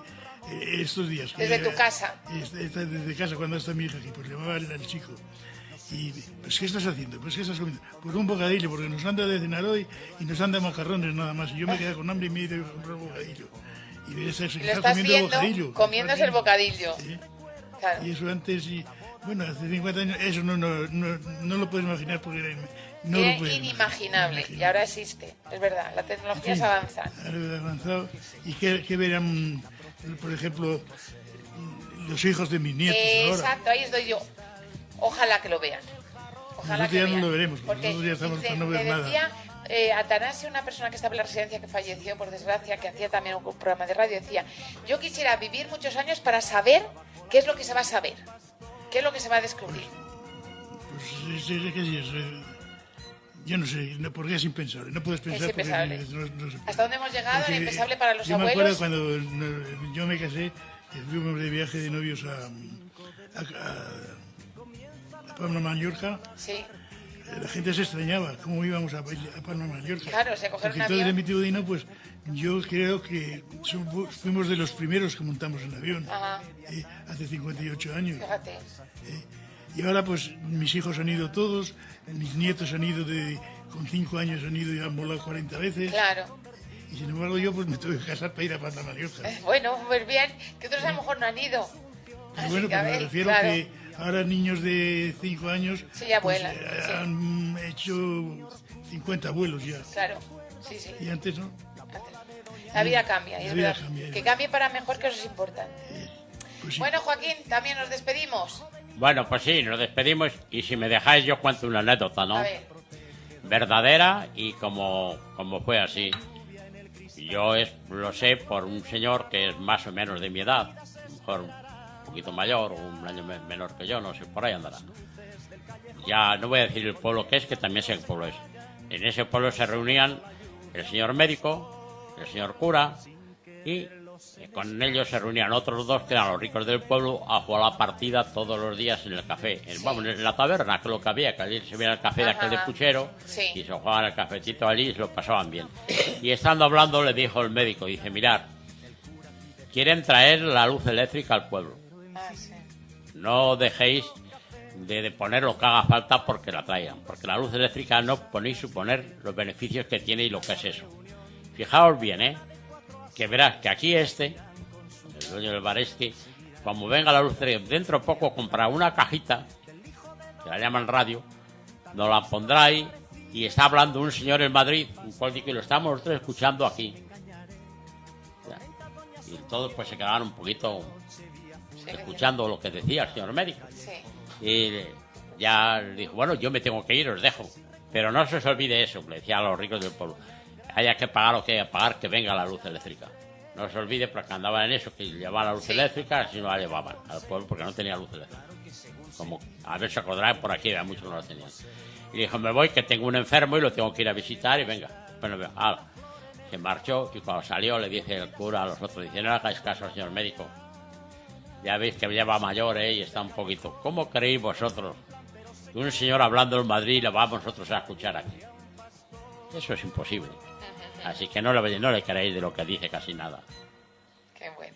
estos días. Desde tu casa. Desde casa, cuando está mi hija aquí, pues le va al chico. Y, pues, ¿qué estás haciendo? Pues, ¿qué estás comiendo? Pues un bocadillo, porque nos han dado de cenar hoy y nos han dado macarrones nada más. Y yo me quedé con hambre y me he ido a comprar bocadillo. Y ves, Y lo estás viendo comiéndose el bocadillo. Sí. Claro. Y eso antes, y Bueno, hace 50 años eso no lo puedes imaginar porque era inimaginable y ahora existe, es verdad, la tecnología se avanza. Ha avanzado. ¿Y qué verán, por ejemplo, los hijos de mis nietos ahora? Exacto, ahí estoy yo. Ojalá que lo vean. Ojalá Nosotros que ya vean. no lo veremos, porque nosotros ya estamos para no ver nada. Decía Atanasio, una persona que estaba en la residencia que falleció, por desgracia, que hacía también un programa de radio, decía: yo quisiera vivir muchos años para saber qué es lo que se va a saber, qué es lo que se va a descubrir. Pues yo no sé, porque es impensable, no puedes pensar. Es impensable. No se puede. ¿Hasta dónde hemos llegado? Porque Impensable para los yo abuelos. me acuerdo cuando yo me casé, fuimos de viaje de novios a Palma, Mallorca. Sí. La gente se extrañaba cómo íbamos a Palma, Mallorca. Claro, se cogieron un Porque entonces avión. en mi tío pues yo creo que fuimos de los primeros que montamos en avión, Ajá. hace 58 años. Fíjate. Y ahora pues mis hijos han ido todos, mis nietos han ido con 5 años han ido y han volado 40 veces. Claro. Y sin embargo yo pues me tuve que casar para ir a Palma, Mallorca. Bueno, pues bien, que otros a lo mejor no han ido. Pero Así bueno, que, a pues me ver, refiero claro. que ahora niños de 5 años Sí, ya pues, vuelan, sí. han hecho 50 vuelos ya. Claro, sí, sí. Y antes no. La vida cambia, y La es vida verdad. cambia, Que cambie para mejor, que eso es importante. Pues sí. Bueno, Joaquín, también nos despedimos. Bueno, pues sí, nos despedimos y si me dejáis yo cuento una anécdota, ¿no? A ver, Verdadera y como fue así. Yo lo sé por un señor que es más o menos de mi edad, a lo mejor un poquito mayor o un año menor que yo, no sé, por ahí andará. Ya no voy a decir el pueblo que es, que también sé qué pueblo es. En ese pueblo se reunían el señor médico, el señor cura y con ellos se reunían otros dos que eran los ricos del pueblo a jugar la partida todos los días en el café. Vamos, en la taberna, que es lo que había, que allí se veía el café de aquel de Ajá. puchero Sí. y se jugaban el cafecito allí y se lo pasaban bien. Y estando hablando le dijo el médico, dice, mirad, quieren traer la luz eléctrica al pueblo. sí. No dejéis de poner lo que haga falta porque la traigan, porque la luz eléctrica no ponéis suponer los beneficios que tiene y lo que es eso. Fijaos bien, que verás que aquí el dueño del bar como venga la luz eléctrica, dentro de poco comprará una cajita, que la llaman radio, nos la pondrá ahí y está hablando un señor en Madrid, un político, y lo estamos nosotros escuchando aquí. Y todos pues se quedaban un poquito escuchando lo que decía el señor médico. Sí. Y ya dijo, bueno, yo me tengo que ir, os dejo. Pero no se os olvide eso, le decía a los ricos del pueblo. Haya que pagar lo que haya que pagar, que venga la luz eléctrica. No se olvide, porque andaban en eso, que llevaban la luz eléctrica, si no la llevaban al pueblo, porque no tenía luz eléctrica. Como, a ver si acordarán, por aquí había muchos que no la tenían. Y dijo, me voy, que tengo un enfermo y lo tengo que ir a visitar, y venga. Bueno, se marchó, y cuando salió le dice el cura a los otros, dice, no le hagáis caso al señor médico. Ya veis que ya va mayor, y está un poquito. ¿Cómo creéis vosotros que un señor hablando en Madrid le vamos nosotros a escuchar aquí? Eso es imposible. Así que no le creéis de lo que dice casi nada. Qué bueno.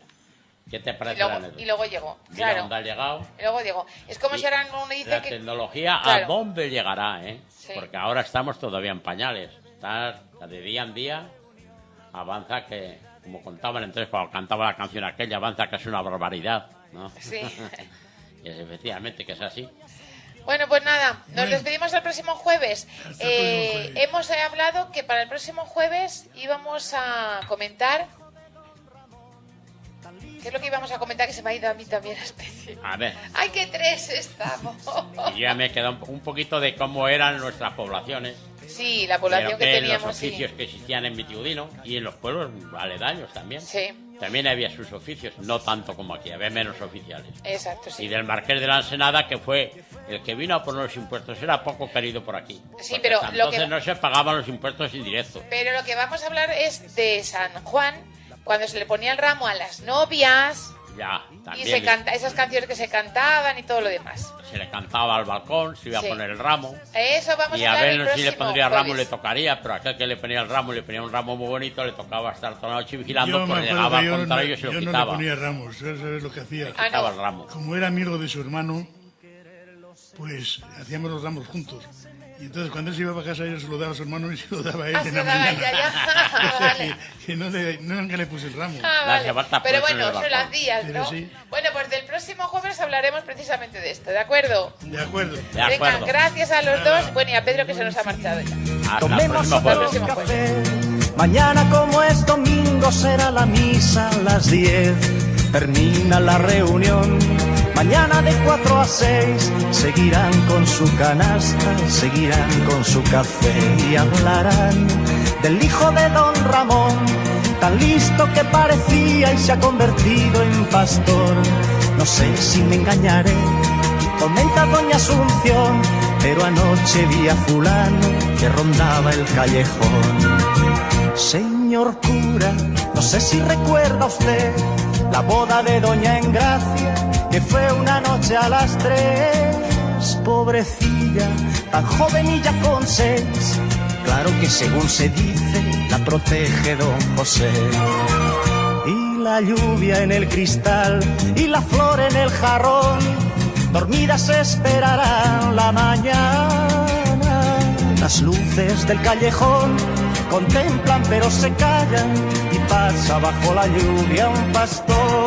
¿Qué te Y parece luego, la anécdota? y luego llegó, Mira claro. dónde ha llegado. Y luego llegó. Es como Y si ahora uno dice la que... tecnología, Claro. ¿a dónde llegará? Sí. Porque ahora estamos todavía en pañales. Está de día en día, avanza que, como contaban entonces cuando cantaba la canción aquella, avanza que es una barbaridad, ¿no? Sí. Y es efectivamente que es así. Bueno, pues nada, nos Bueno. despedimos el próximo jueves. Hasta el próximo jueves. Hemos hablado que para el próximo jueves íbamos a comentar... ¿Qué es lo que íbamos a comentar? Que se me ha ido a mí también la especie. A ver, ¡Ay, qué tres estamos! y ya me queda un poquito de cómo eran nuestras poblaciones. Sí, la población Pero que que teníamos, los sí. oficios que existían en Vitiudino y en los pueblos aledaños también. Sí, También había sus oficios, no tanto como aquí, había menos oficiales. exacto, Y sí. del Marqués de la Ensenada, que fue el que vino a poner los impuestos, era poco querido por aquí. Sí, Porque pero hasta lo que- entonces no se pagaban los impuestos indirectos. Pero lo que vamos a hablar es de San Juan, cuando se le ponía el ramo a las novias Ya, y también se canta esas canciones que se cantaban y todo lo demás. se le cantaba al balcón, se iba Sí. a poner el ramo. Eso vamos Y a a hablar ver el si próximo le pondría ramo jueves. le tocaría, pero aquel que le ponía el ramo, le ponía un ramo muy bonito, le tocaba estar toda la noche vigilando, Yo me porque acuerdo llegaba que al contrario y se yo lo no le quitaba. ponía ramos, ¿sabes lo que hacía? Ah, Quitaba no. el ramo. Como era amigo de su hermano, pues hacíamos los ramos juntos. Y entonces cuando él se iba para casa yo se lo daba a su hermano y se lo daba a él Ah, en se la lo daba mañana. ella, ya. O sea, Vale. que nunca le puse el ramo. Ah, Le hace vale. falta Pero ponerse en bueno, el eso lo balcón. hacías, Pero ¿no? sí. Bueno, pues del próximo jueves hablaremos hablaremos precisamente de esto, ¿de acuerdo? De acuerdo. De Venga, acuerdo. gracias a los dos. Bueno, y a Pedro que se nos ha marchado ya. Hasta el Tomemos próximo otro jueves. próximo café. Mañana como es domingo será la misa a las 10. Termina la reunión. Mañana de 4 a 6 seguirán con su canasta, seguirán con su café y hablarán del hijo de don Ramón, tan listo que parecía y se ha convertido en pastor. No sé si me engañaré, comenta doña Asunción, pero anoche vi a fulano que rondaba el callejón. Señor cura, no sé si recuerda usted la boda de doña Engracia, que fue una noche a las 3. Pobrecilla, tan joven y ya con 6. Claro que según se dice, la protege don José. Y la lluvia en el cristal y la flor en el jarrón, dormidas esperarán la mañana. Las luces del callejón contemplan pero se callan, y pasa bajo la lluvia un pastor.